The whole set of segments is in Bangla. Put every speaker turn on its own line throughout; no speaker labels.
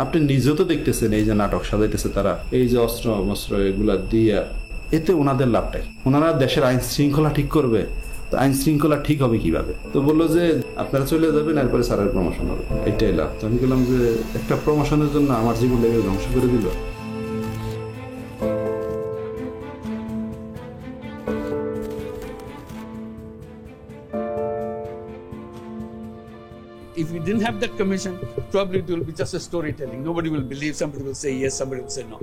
আপনি নিজেও তো দেখতেছেন এই যে নাটক সাজাইতেছে তারা, এই যে অস্ত্র মস্ত্র এগুলা দিয়া, এতে ওনাদের লাভটাই। ওনারা দেশের আইন শৃঙ্খলা ঠিক করবে, তো আইন শৃঙ্খলা ঠিক হবে কিভাবে? তো বললো যে আপনারা চলে যাবেন, এরপরে স্যারের প্রমোশন হবে, এইটাই লাভ। তো আমি বললাম যে একটা প্রমোশনের জন্য আমার জীবনটাকে ধ্বংস করে দিল।
If we didn't have that commission, probably it will be just a storytelling. Nobody will believe, somebody will say yes, somebody will say no.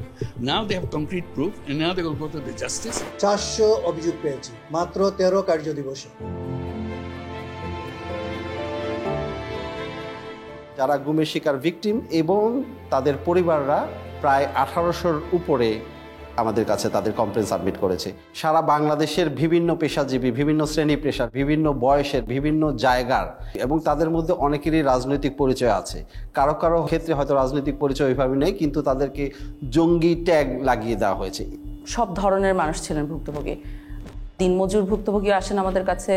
Now they have concrete proof and now they will go to the justice.
400 অভিযোগ পেয়েছি মাত্র 13 কার্য দিবসে।
যারা গুমের শিকার ভিকটিম এবং তাদের পরিবাররা প্রায় 1800-র উপরে আমাদের কাছে তাদের কমপ্লেন সাবমিট করেছে। সারা বাংলাদেশের বিভিন্ন পেশাজীবী, বিভিন্ন শ্রেণী পেশার, বিভিন্ন বয়সের, বিভিন্ন জায়গার, এবং তাদের মধ্যে অনেকেরই রাজনৈতিক পরিচয় আছে। কারো কারো ক্ষেত্রে হয়তো রাজনৈতিক পরিচয় ওইভাবে নেই, কিন্তু তাদেরকে জঙ্গি ট্যাগ লাগিয়ে দেওয়া হয়েছে।
সব ধরনের মানুষ ছিলেন ভুক্তভোগী। দিনমজুর ভুক্তভোগী আসেন আমাদের কাছে,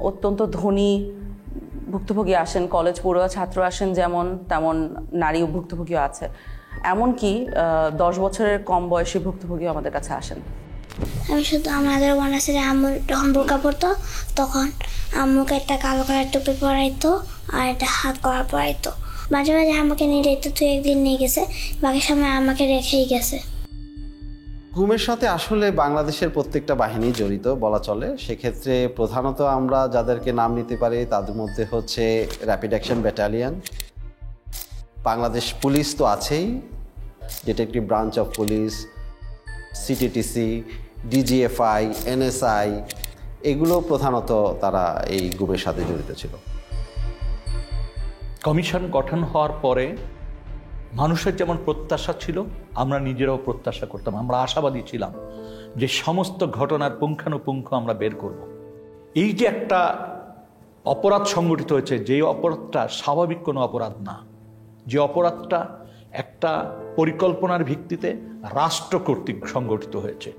অত্যন্ত ধনী ভুক্তভোগী আসেন, কলেজ পড়ুয়া ছাত্র আসেন, যেমন তেমন নারী ভুক্তভোগীও আছে। এমনকি 10 বছরের কম বয়সী ভুক্তভোগী আমাদের কাছে আসেন।
আমি শুধু আমাদের বনাসের আম্মু যখন বোরকা পরতো তখন আম্মুকে একটা কালো কালার টুপি পরাইতো আর একটা হাত করা পরাইতো। মাঝে মাঝে আমাকে নিয়ে যেত, তুই একদিন নিয়ে গেছে, বাকি সময় আমাকে রেখেই গেছে।
গুমের সাথে আসলে বাংলাদেশের প্রত্যেকটা বাহিনী জড়িত বলা চলে। সেক্ষেত্রে প্রধানত আমরা যাদেরকে নাম নিতে পারি তাদের মধ্যে হচ্ছে rapid action battalion, Bangladesh police তো আছেই, detective branch of police, CTTC, DGFI, NSI, এগুলো প্রধানত তারা এই গুমের সাথে জড়িত ছিল।
কমিশন গঠন হওয়ার পরে মানুষের যেমন প্রত্যাশা ছিল, আমরা নিজেরাও প্রত্যাশা করতাম, আমরা আশাবাদী ছিলাম যে সমস্ত ঘটনার পুঙ্খানুপুঙ্খ আমরা বের করব। এই যে একটা অপরাধ সংগঠিত হয়েছে, যে অপরাধটা স্বাভাবিক কোনো অপরাধ না, যে অপরাধটা একটা পরিকল্পনার ভিত্তিতে রাষ্ট্র কর্তৃক সংগঠিত হয়েছে।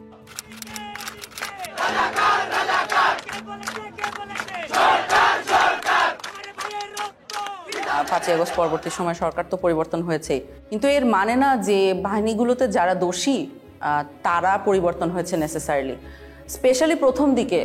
5ই আগস্ট পরবর্তী সময় সরকার তো পরিবর্তন হয়েছেই, কিন্তু এর মানে না যে বাহিনীগুলোতে যারা দোষী তারা পরিবর্তন হয়েছে নেসেসারিলি। স্পেশালি প্রথম দিকে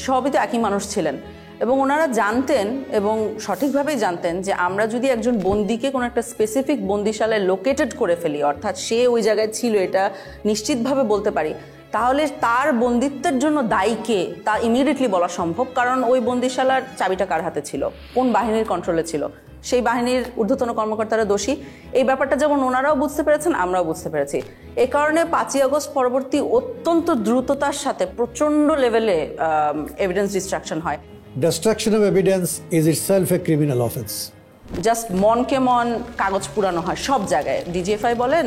সবই তো একই মানুষ ছিলেন, এবং ওনারা জানতেন এবং সঠিকভাবেই জানতেন যে আমরা যদি একজন বন্দীকে কোনো একটা স্পেসিফিক বন্দিশালায় লোকেটেড করে ফেলি, অর্থাৎ সে ওই জায়গায় ছিল এটা নিশ্চিতভাবে বলতে পারি, তাহলে তার বন্দিত্বের জন্য দায়ী কে তা ইমিডিয়েটলি বলা সম্ভব। কারণ ওই বন্দিশালার চাবিটা কার হাতে ছিল, কোন বাহিনীর কন্ট্রোলে ছিল, সেই বাহিনীর ঊর্ধ্বতন কর্মকর্তারা দোষী। এই ব্যাপারটা যেমন ওনারাও বুঝতে পেরেছেন, আমরাও বুঝতে পেরেছি। এই কারণে 5ই আগস্ট পরবর্তী অত্যন্ত দ্রুততার সাথে প্রচণ্ড লেভেলে এভিডেন্স ডিস্ট্রাকশন হয়।
Destruction of evidence is itself a criminal offense.
Just মনকে মন কাগজ পুরানো হয় সব জায়গায়। ডিজিএফআই বলেন,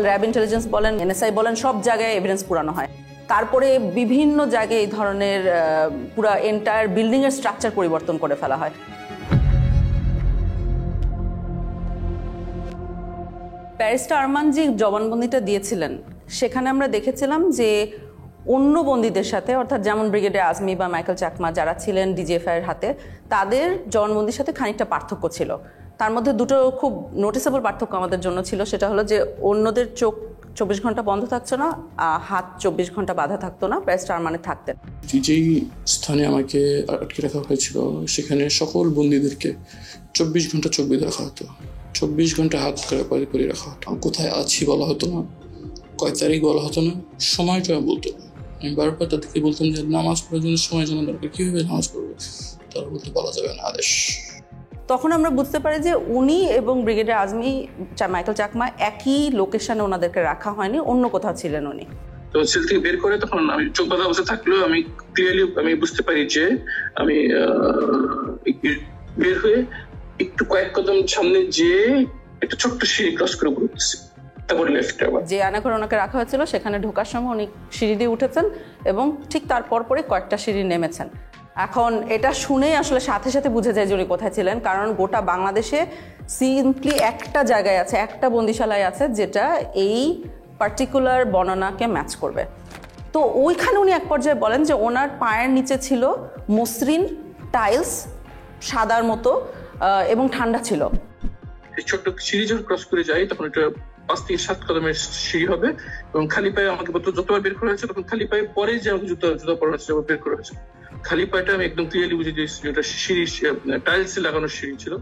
র্যাব ইন্টেলিজেন্স বলেন, এনএসআই বলেন, সব জায়গায় এভিডেন্স পুরানো হয়। তারপরে বিভিন্ন জায়গায় এই ধরনের পুরো এন্টায়ার বিল্ডিংয়ের স্ট্রাকচার পরিবর্তন করে ফেলা হয়। ব্যারিস্টার আরমান জি জবানবন্দিটা দিয়েছিলেন, সেখানে আমরা দেখেছিলাম যে অন্য বন্দীদের সাথে, অর্থাৎ যেমন ব্রিগেডিয়ার আজমি বা মাইকেল চাকমা যারা ছিলেন ডিজিএফআইয়ের হাতে, তাদের জবানবন্দির সাথে খানিকটা পার্থক্য ছিল। তার মধ্যে দুটো খুব নোটিসেবল পার্থক্য আমাদের জন্য ছিল। সেটা হলো যে অন্যদের চোখ 24 ঘন্টা বন্ধ থাকতো না, হাত 24 ঘন্টা বাঁধা থাকতো না, ব্যারিস্টার আরমানের থাকতেন।
যেই স্থানে আমাকে আটকে রাখা হয়েছিল সেখানে সকল বন্দীদেরকে 24 ঘন্টা চোখ বেঁধে রাখা হতো, 24 ঘন্টা হাত করে রাখা হতো। কোথায় আছি বলা হতো না, কয় তারিখ বলা হতো না, সময়টা বলতো না। আমি বারবার তাদেরকে বলতাম যে নামাজ পড়ার জন্য সময় জানা দরকার, কীভাবে নামাজ পড়বো, তারা বলতে বলা যাবে না, আদেশ।
তখন আমরা বুঝতে পারি যে উনি এবং ব্রিগেডিয়ার আজমি, মাইকেল চাকমা একই লোকেশনে ওনাদেরকে রাখা হয়নি, অন্য কোথাও ছিলেন উনি।
তো সেল থেকে বের করে তখন আমি চোখ বাঁধা অবস্থা থাকলেও আমি ক্লিয়ারলি আমি বুঝতে পারি যে আমি বের হয়ে একটু কয়েক কদম সামনে যে একটা ছোট্ট সিঁড়ি ক্রস করে ঘুরতেছি, তারপরে লেফটে আবার যে
আয়নাঘরে ওনাকে রাখা হয়েছিল সেখানে ঢোকার সময় উনি সিঁড়ি দিয়ে উঠেছেন এবং ঠিক তার পরে কয়েকটা সিঁড়ি নেমেছেন। এখন এটা শুনেই আসলে সাথে সাথে বুঝে যায় যে উনি কোথায় ছিলেন, কারণ গোটা বাংলাদেশে সিম্পলি একটা জায়গায় আছে, একটা বন্দিশালায় আছে যেটা এই পার্টিকুলার বর্ণনাকে ম্যাচ করবে। তো ওইখানে উনি এক পর্যায়ে বলেন যে ওনার পায়ের নিচে ছিল মসৃণ টাইলস, সাদার মতো, এবং ঠান্ডা ছিল।
এই ছোট্ট সিঁড়ি যখন ক্রস করে যাই তখন এটা 5 থেকে 7 কদমের সিঁড়ি হবে এবং খালি পায়ে আমাকে যতবার বের করা হয়েছে তখন খালি পায়ে পরে যে আমাকে জুতা পরা হয়েছে বের করা হয়েছে, খালি পায়েটা আমি একদম ক্লিয়ারলি বুঝে দিয়েছি এটা সিঁড়ি টাইলস লাগানো সিঁড়ি ছিল।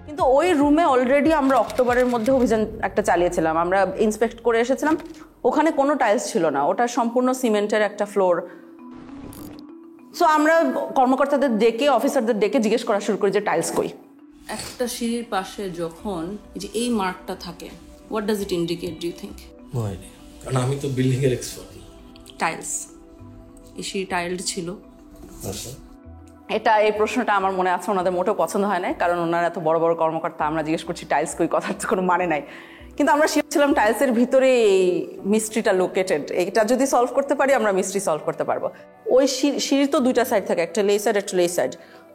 কিন্তু ওই রুমে অলরেডি আমরা অক্টোবরের মধ্যে অভিযান একটা চালিয়েছিলাম, আমরা ইন্সপেক্ট করে এসেছিলাম, ওখানে কোনো টাইলস ছিল না, ওটা সম্পূর্ণ সিমেন্টের একটা ফ্লোর। সো আমরা কর্মকর্তাদের ডেকে অফিসারদের ডেকে জিজ্ঞেস করা শুরু করি যে টাইলস কই। একটা সিঁড়ির পাশে যখন যে এই মার্কটা থাকে, what does it indicate do you think?
কারণ আমি তো বিল্ডিং এর এক্সপার্ট।
টাইলস, এই সিঁড়ি টাইলড ছিল। এটা এই প্রশ্নটা আমার মনে আছে ওনাদের মোটেও পছন্দ হয় না, কারণ ওনারা এত বড় বড় কর্মকর্তা, আমরা জিজ্ঞেস করছি টাইলস কই, কথার তো কোনো মানে নাই। কিন্তু আমরা শিখছিলাম টাইলসের ভিতরে এই মিস্ট্রিটা লোকেটেড, এটা যদি সলভ করতে পারি আমরা মিস্ট্রি সলভ করতে পারবো। ওই সিঁড়ির তো দুইটা সাইড থাকে, একটা লে সাইড একটা লে সাইড,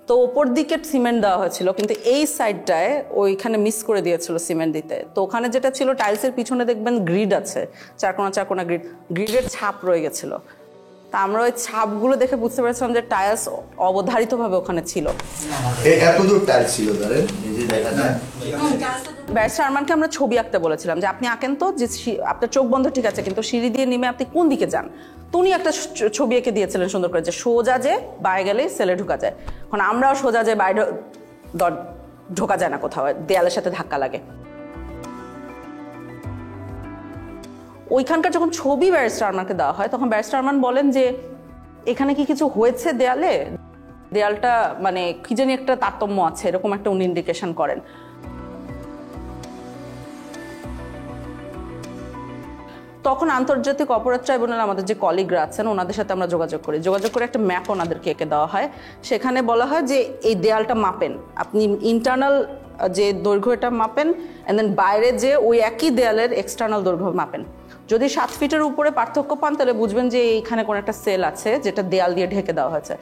তো ওপর দিকে সিমেন্ট দেওয়া হয়েছিল, কিন্তু এই সাইডটায় ওইখানে মিস করে দিয়েছিল সিমেন্ট দিতে। তো ওখানে যেটা ছিল টাইলসের পিছনে দেখবেন গ্রিড আছে, চারকোনা গ্রিডের ছাপ রয়ে গেছিল। তা আমরা ওই ছাপগুলো দেখে বুঝতে পেরেছিলাম যে টাইলস অবধারিতভাবে ওখানে ছিল। ব্যারিস্টার আরমানকে আমরা ছবি আঁকতে বলেছিলাম যে আপনি আঁকেন তো, যে আপনার চোখ বন্ধ ঠিক আছে কিন্তু সিঁড়ি দিয়ে নেমে আপনি কোন দিকে যান। তো উনি একটা ছবি এঁকে দিয়েছিলেন সুন্দর করে, যে সোজা যে বাইরে গেলে সেলে ঢোকা যায়। এখন আমরাও সোজা যে বাইরে ঢোকা যায় না, কোথাও দেয়ালের সাথে ধাক্কা লাগে। ওইখানকার যখন ছবি ব্যারিস্টার আরমানকে দেওয়া হয় তখন ব্যারিস্টার আরমান বলেন যে এখানে কি কিছু হয়েছে দেয়ালে, দেয়ালটা মানে কি জানি একটা তারতম্য আছে, এরকম একটা উনি ইন্ডিকেশন করেন। তখন আন্তর্জাতিক অপরাধ ট্রাইব্যুনাল আমাদের যে কলিগরা আছেন ওনাদের সাথে আমরা যোগাযোগ করে একটা ম্যাপ ওনাদেরকে এঁকে দেওয়া হয়। সেখানে বলা হয় যে এই দেয়ালটা মাপেন, আপনি ইন্টারনাল যে দৈর্ঘ্য এটা মাপেন, অ্যান্ড দেন বাইরে যে ওই একই দেয়ালের এক্সটার্নাল দৈর্ঘ্য মাপেন। যদি 7 ফিটের উপরে পার্থক্য পান তাহলে বুঝবেন যে এইখানে কোনো একটা সেল আছে যেটা দেয়াল দিয়ে ঢেকে দেওয়া হয়েছে।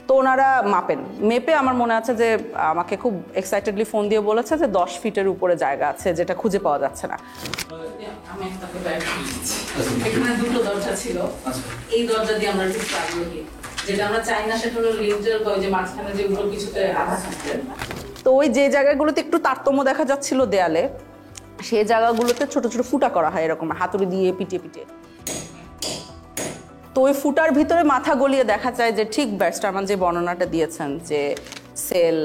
তো ওনারা মাপেন, মেপে আমার মনে আছে যে আমাকে খুব এক্সাইটেডলি ফোন দিয়ে বলেছে যে 10 ফিটের উপরে জায়গা আছে যেটা খুঁজে পাওয়া যাচ্ছে না। এখানে দুটো দরজা ছিল, এই দরজা দিয়ে আমরা ঢুকতে আগ্রহী, যেটা আমরা চাই না সেটা হলো লিঞ্জের যে মাঝখানে যেগুলো কিছুতে আঘাত থাকে। তো ওই যে জায়গাগুলোতে একটু তারতম্য দেখা যাচ্ছিল দেয়ালে, সেই জায়গাগুলোতে ছোট ছোট ফুটা করা হয় এরকম হাতুড়ি দিয়ে পিটিয়ে। তো ওই ফুটার ভিতরে মাথা গলিয়ে দেখা যায় যে ঠিক ব্যারিস্টার আরমান যে বর্ণনাটা দিয়েছেন যে সেল,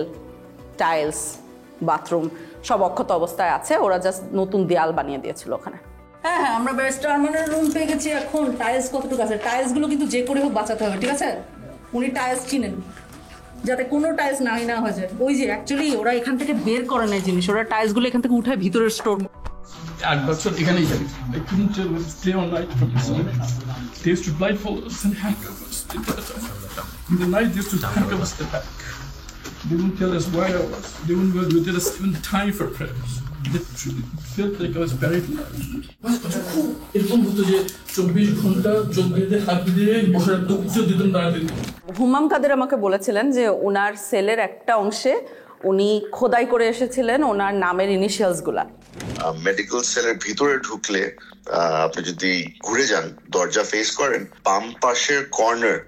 টাইলস, বাথরুম সব অক্ষত অবস্থায় আছে, ওরা জাস্ট নতুন দেয়াল বানিয়ে দিয়েছিল ওখানে। হ্যাঁ, আমরা ব্যারিস্টার আরমানের রুম পেয়ে গেছি। এখন টাইলস কতটুকু আছে, টাইলসগুলো কিন্তু যে করে হোক বাঁচাতে হবে, ঠিক আছে? উনি টাইলস চিনেন, যাতে কোনো টাইলস নাই না হয়ে যায়। ওই যে অ্যাকচুয়ালি ওরা এখান থেকে বের করে নেয় জিনিস, ওরা টাইলসগুলো এখান থেকে উঠায় ভিতরের স্টোর।
8 বছর এখানেই যাই। I couldn't stay all night for this. They used to blindfold us and handcuff us. In the night, they used to handcuff us to the back. They wouldn't tell us where I was. They wouldn't tell us even the time for prayers. Literally, it felt like I was buried alive. এরকম হতো যে 24 ঘন্টা জঙ্গিদের হাত দিয়ে বসে রাখতো, কিছু দিতেন না দিতেন।
হুমাম কাদের আমাকে বলেছিলেন যে ওনার সেলের একটা অংশে উনি খোদাই করে এসেছিলেন ওনার নামের ইনিশিয়ালসগুলা।
মেডিকেল সেলের ভিতরে ঢুকলে আপনি যদি ঘুরে যান, দরজা ফেস করেন, বাম পাশের কর্নার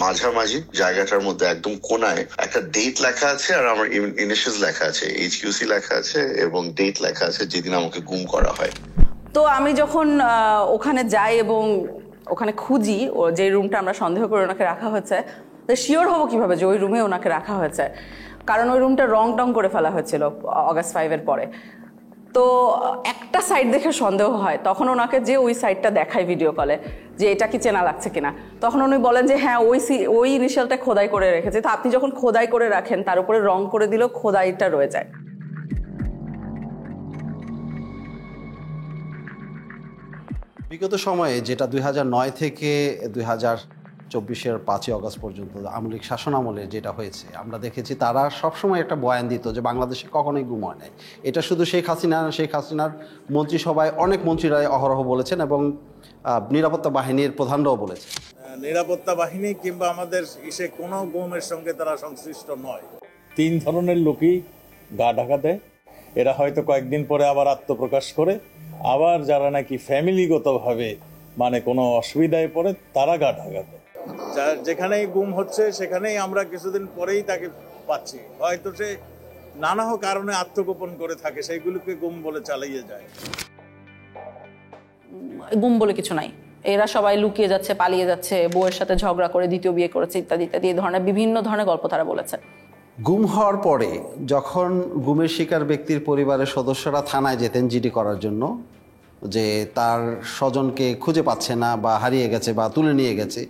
মাঝামাঝি জায়গাটার মধ্যে একদম কোনায় একটা ডেট লেখা আছে আর আমার ইনিশিয়ালস লেখা আছে, HQC লেখা আছে এবং ডেট লেখা আছে যেদিন আমাকে গুম করা হয়।
তো আমি যখন ওখানে যাই এবং ওখানে খুঁজি ও যে রুমটা আমরা সন্দেহ করে ওনাকে রাখা হয়েছে, তো শিওর হবো কিভাবে যে ওই রুমে ওনাকে রাখা হয়েছে, কারণ ওই রুমটা রং টং করে ফেলা হয়েছিল অগাস্ট 5-এর পরে। তো একটা সাইড দেখে সন্দেহ হয়, তখন ওনাকে যে ওই সাইডটা দেখায় ভিডিও কলে যে এটা কি চেনা লাগছে কিনা, তখন উনি বলেন যে হ্যাঁ ওই ইনিশিয়ালটা খোদাই করে রেখেছে। তো আপনি যখন খোদাই করে রাখেন তার উপরে রং করে দিলেও খোদাইটা রয়ে যায়।
বিগত সময়ে যেটা 2009 থেকে 2024-এর 5ই অগস্ট পর্যন্ত আওয়ামী লীগ শাসনামলে যেটা হয়েছে, আমরা দেখেছি তারা সবসময় একটা বয়ান দিত যে বাংলাদেশে কখনোই গুম হয় নাই। এটা শুধু শেখ হাসিনার মন্ত্রিসভায় অনেক মন্ত্রীরাই অহরহ বলেছেন এবং নিরাপত্তা বাহিনীর প্রধানরাও বলেছেন।
নিরাপত্তা বাহিনী কিংবা আমাদের ইসে কোনো গুমের সঙ্গে তারা সংশ্লিষ্ট নয়।
3 ধরনের লোকই গা ঢাকা দেয়, এরা হয়তো কয়েকদিন পরে আবার আত্মপ্রকাশ করে, আবার যারা নাকি ফ্যামিলিগতভাবে মানে কোনো অসুবিধায় পড়ে তারা গা ঢাকা দেয়।
যেখানেই গুম হচ্ছে সেখানেই আমরা কিছুদিন পরেই তাকে পাচ্ছি, হয়তো সে নানা কারণে আত্মগোপন করে থাকে, সেইগুলোকে গুম বলে চালিয়ে যায়।
গুম বলে কিছু নাই, এরা সবাই লুকিয়ে যাচ্ছে, পালিয়ে যাচ্ছে, বউয়ের সাথে ঝগড়া করে দ্বিতীয় বিয়ে করেছে, ইত্যাদি ইত্যাদি, এই ধরনের বিভিন্ন ধরনের গল্প তারা বলেছে।
গুম হওয়ার পরে যখন গুমের শিকার ব্যক্তির পরিবারের সদস্যরা থানায় যেতেন জিডি করার জন্য, যে তার স্বজনকে খুঁজে পাচ্ছে না বা হারিয়ে গেছে বা তুলে নিয়ে গেছে,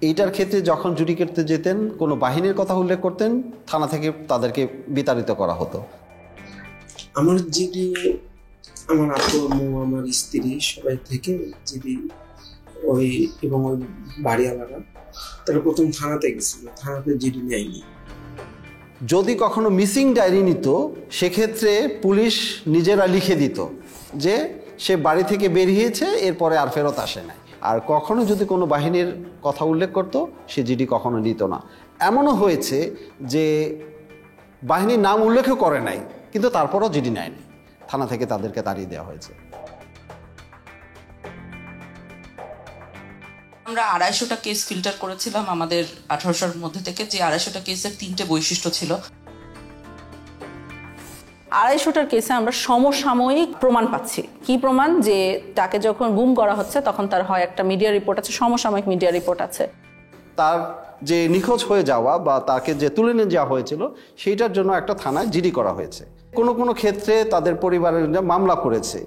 এইটার ক্ষেত্রে যখন জুডি করতে যেতেন কোনো বাহিনীর কথা উল্লেখ করতেন, থানা থেকে তাদেরকে বিতাড়িত করা হতো।
আমার জিডি, আমার আপু আম্মু, আমার স্ত্রী সবাই থেকে জিডি ওই এবং ওই বাড়িওয়ালারা তারা প্রথম থানাতে গেছিল, থানাতে জিডি নেয়নি।
যদি কখনো মিসিং ডায়েরি নিত, সেক্ষেত্রে পুলিশ নিজেরা লিখে দিত যে সে বাড়ি থেকে বেরিয়েছে, এরপরে আর ফেরত আসে নাই। আর কখনো যদি কোনো বাহিনীর কথা উল্লেখ করত, সে জিডি কখনো নিত না। এমনও হয়েছে যে বাহিনীর নাম উল্লেখও করে নাই, কিন্তু তারপরও জিডি নেয়নি, থানা থেকে তাদেরকে তাড়িয়ে দেওয়া হয়েছে।
আমরা 250টা কেস ফিল্টার করেছিলাম আমাদের 1800-র মধ্যে থেকে, যে 250টা কেসের 3টে বৈশিষ্ট্য ছিল। 250টার কেসে আমরা সমসাময়িক প্রমাণ পাচ্ছি। কি প্রমাণ? যে তাকে যখন গুম করা হচ্ছে তখন তার হয় একটা মিডিয়া রিপোর্ট আছে, সমসাময়িক মিডিয়া রিপোর্ট আছে।
তার যে নিখোঁজ হয়ে যাওয়া বা তাকে যে তুলে নিয়ে যাওয়া হয়েছিল, সেইটার জন্য একটা থানায় জিডি করা হয়েছে। কোনো কোনো ক্ষেত্রে তাদের পরিবারের মামলা করেছে।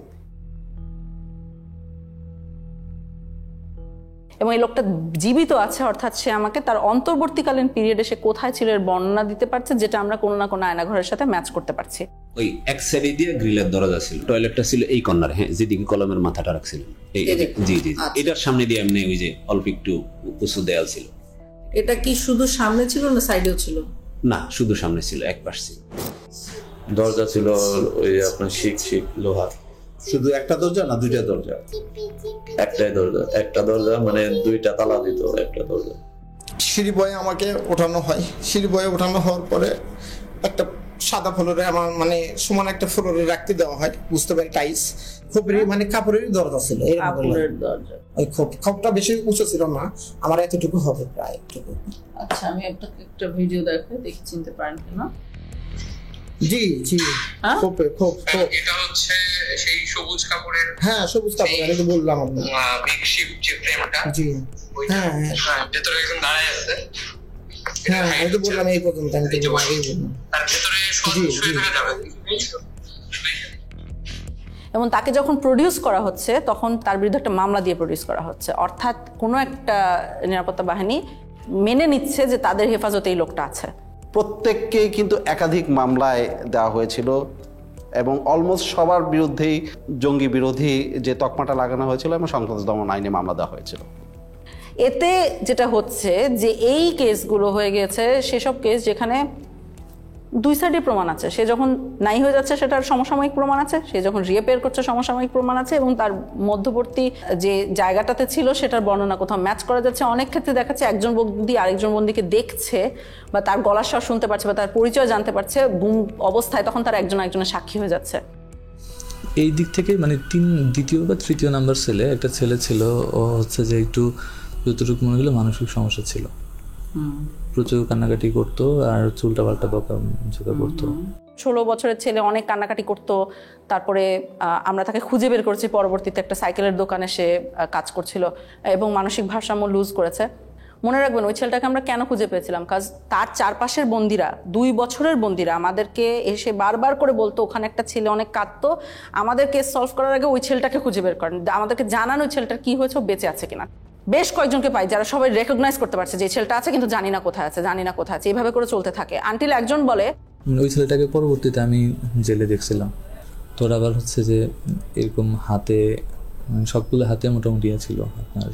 এবং এই লোকটা জীবিত আছে, অর্থাৎ সে আমাকে তার অন্তর্বর্তীকালীন পিরিয়ডে সে কোথায় ছিল এর বর্ণনা দিতে পারছে, যেটা আমরা কোনো না কোনো আয়নাঘরের সাথে ম্যাচ করতে পারছি।
ওই এক সাইডে দিয়ে গ্রিলের দরজা ছিল, টয়লেটটা ছিল এই কর্নারে, হ্যাঁ, যেদিকে কলমের মাথাটা রাখছিল, জি জি, এটার সামনে দিয়ে এমনি ওই যে অল্প একটু উঁচু দেয়াল ছিল।
এটা কি শুধু সামনে ছিল না সাইডেও ছিল?
না, শুধু সামনে ছিল, এক পাশ ছিল।
দরজা ছিল ওই আপনার শিক লোহার।
শুধু একটা দরজা না দুইটা দরজা?
একটাই দরজা, একটা দরজা মানে দুইটা তালা দিত একটা দরজা।
সিঁড়ি বয়ে আমাকে ওঠানো হয়, সিঁড়ি বয়ে ওঠানো হওয়ার পরে একটা সাদা ফ্লোরে আমার মানে সমান একটা ফ্লোরে রাখতে দেওয়া হয়, বুঝতে পারি টাইলস, খোপের মানে কাপড়ের দরজা ছিল। ওই খোপটা বেশি উঁচু ছিল না, আমার এতটুকু হবে প্রায় একটুকু।
আচ্ছা, আমি একটা ভিডিও দেখি চিনতে পারেন কিনা।
জি জি, খোপে খোপ।
এটা হচ্ছে সেই সবুজ কাপড়ের,
হ্যাঁ সবুজ কাপড়, আমি তো বললাম আপনাকে
মেকশিফট যে ফ্রেমটা।
জি হ্যাঁ
হ্যাঁ, ভেতরে একজন দাঁড়ায় আছে।
হ্যাঁ আমি তো বললাম এই পর্যন্ত, আমি তো আগেই বললাম।
তার ভেতরে শুয়ে থাকা যাবে।
এবং তাকে যখন প্রডিউস করা হচ্ছে তখন তার বিরুদ্ধে একটা মামলা দিয়ে প্রডিউস করা হচ্ছে, অর্থাৎ কোনো একটা নিরাপত্তা বাহিনী মেনে নিচ্ছে যে তাদের হেফাজতে এই লোকটা আছে।
প্রত্যেককেই কিন্তু একাধিক মামলায় দেওয়া হয়েছিল এবং অলমোস্ট সবার বিরুদ্ধেই জঙ্গি বিরোধী যে তকমাটা লাগানো হয়েছিল এবং সন্ত্রাস দমন আইনে মামলা দেওয়া হয়েছিল।
এতে যেটা হচ্ছে যে এই কেসগুলো হয়ে গেছে সেসব কেস যেখানে দুই সাইডে প্রমাণ আছে। সে যখন নাই হয়ে যাচ্ছে সেটার সমসাময়িক প্রমাণ আছে, সে যখন রিঅ্যাপিয়ার করছে সমসাময়িক প্রমাণ আছে, এবং তার মধ্যবর্তী যে জায়গাটাতে ছিল সেটার বর্ণনা কোথাও ম্যাচ করা যাচ্ছে। অনেক ক্ষেত্রে দেখাচ্ছে একজন বন্দী আরেকজন বন্দীকে দেখছে বা তার গলার স্বর শুনতে পারছে বা তার পরিচয় জানতে পারছে গুম অবস্থায়, তখন তার একজন একজনের সাক্ষী হয়ে যাচ্ছে।
এই দিক থেকে মানে দ্বিতীয় বা তৃতীয় নাম্বার ছেলে একটা ছেলে ছিল, ও হচ্ছে যে একটু যতটুকু মনে হলো মানসিক সমস্যা ছিল, প্রচুর কান্নাকাটি করতো আর চুলটা পাল্টা বকা করতো।
16 বছরের ছেলে অনেক কান্নাকাটি করতো। তারপরে আমরা তাকে খুঁজে বের করেছি, পরবর্তীতে একটা সাইকেলের দোকানে সে কাজ করছিল এবং মানসিক ভারসাম্য লুজ করেছে। মনে রাখবেন ওই ছেলেটাকে আমরা কেন খুঁজে পেয়েছিলাম, কাজ তার চারপাশের বন্দিরা, 2 বছরের বন্দিরা আমাদেরকে এসে বারবার করে বলতো ওখানে একটা ছেলে অনেক কাঁদতো, আমাদের কেস সলভ করার আগে ওই ছেলেটাকে খুঁজে বের করেন, আমাদেরকে জানান ওই ছেলেটার কি হয়েছে, বেঁচে আছে কিনা। বেশ কয়েকজনকে পাই যারা সবাই রেকগনাইজ করতে পারছে যে ছেলেটা আছে কিন্তু জানি না কোথায় আছে, জানি না কোথায় আছে, এইভাবে করে চলতে থাকে আনটিল একজন বলে।
ওই ছেলেটাকে পরবর্তীতে আমি জেলে দেখছিলাম, তোর আবার হচ্ছে যে এরকম হাতে সবগুলো হাতে মোটামুটি ছিল আপনার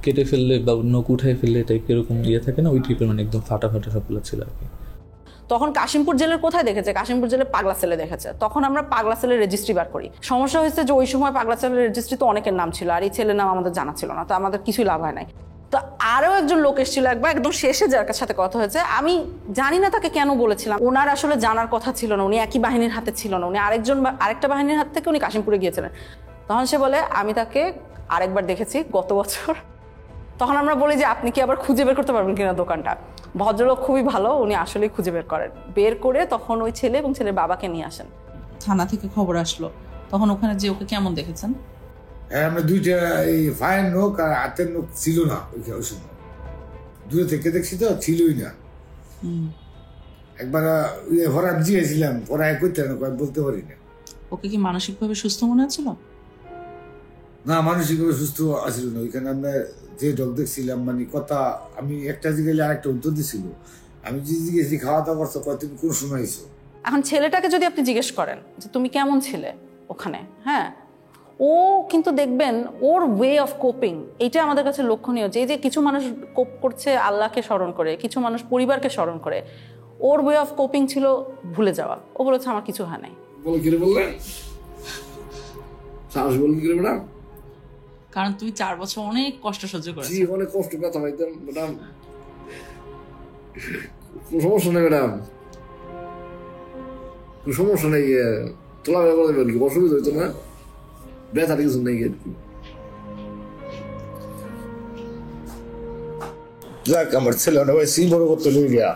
কেটে ফেললে বা নখ উঠাই ফেললে টাইপ এরকম থাকে না, ওই টাইপের মানে একদম ফাটা ফাটা সবগুলো ছিল আর কি।
তখন কাশিমপুর জেলের কোথায় দেখেছে, কাশিমপুর জেলে পাগলা সেলে দেখেছে, তখন আমরা পাগলা সেলের রেজিস্ট্রি বার করি। সমস্যা হয়েছে যে ওই সময় পাগলা সেলের রেজিস্ট্রি তো অনেকের নাম ছিল আর এই ছেলের নাম আমাদের জানা ছিল না, তো আমাদের কিছুই লাভ হয় নাই। তো আরও একজন লোক এসেছিল একবার একদম শেষে, যার সাথে কথা হয়েছে, আমি জানি না তাকে কেন বলেছিলাম, ওনার আসলে জানার কথা ছিল না, উনি একই বাহিনীর হাতে ছিল না, উনি আরেকটা বাহিনীর হাত থেকে উনি কাশিমপুরে গিয়েছিলেন। তখন সে বলে আমি তাকে আরেকবার দেখেছি গত বছর। তখন আমরা বলি যে আপনি কি আবার খুঁজে বের করতে পারবেন কিনা দোকানটা। ভদ্রলোক খুবই ভালো, উনি আসলে খুঁজে বের করে তখন ওই ছেলে এবং ছেলের বাবাকে নিয়ে আসেন।
থানা থেকে খবর আসলো, তখন ওখানে যে ওকে কেমন দেখেছেন?
আমরা দুইটা এই ফায়ের নোক আর হাতের নোক ছিল না ওই সময়, দূরে থেকে দেখছি তো ছিলই না। একবার হরাপ দিয়েছিলাম, ওরা করতে না বলতে পারি না।
ওকে কি মানসিকভাবে সুস্থ মনে হচ্ছিল?
না, মানসিকভাবে সুস্থ আছিল না। ওইখানে আমরা যে ডগ দেখছিলাম, মানে কথা আমি একটা জিজ্ঞেস আরেকটা উত্তর দিছিল। আমি যে জিজ্ঞেস খাওয়া দাওয়া করছো, তুমি কোন সময় আইছো?
এখন ছেলেটাকে যদি আপনি জিজ্ঞেস করেন যে তুমি কেমন ছিলে ওখানে, হ্যাঁ, ও কিন্তু দেখবেন ওর ওয়ে অফ কোপিং, এটা আমাদের কাছে লক্ষণীয়। যে কিছু মানুষ কোপ করছে আল্লাহকে স্মরণ করে, কিছু মানুষ পরিবারকে স্মরণ করে, ওর ওয়ে অফ কোপিং ছিল ভুলে যাওয়া। ও বলেছে আমার কিছু হয় নাই।
কারণ তুমি 4 বছর অনেক কষ্ট সহ্য করেছো।
অনেক কষ্ট, ব্যথা পাইতাম ম্যাডাম। সমস্যা নেই ম্যাডাম, সমস্যা নেই, তোলা কি অসুবিধা হইতো না, ব্যথা কিছু নেই আর কি। যাক, আমার ছেলে ভাই বড় করতে লেগে গিয়া,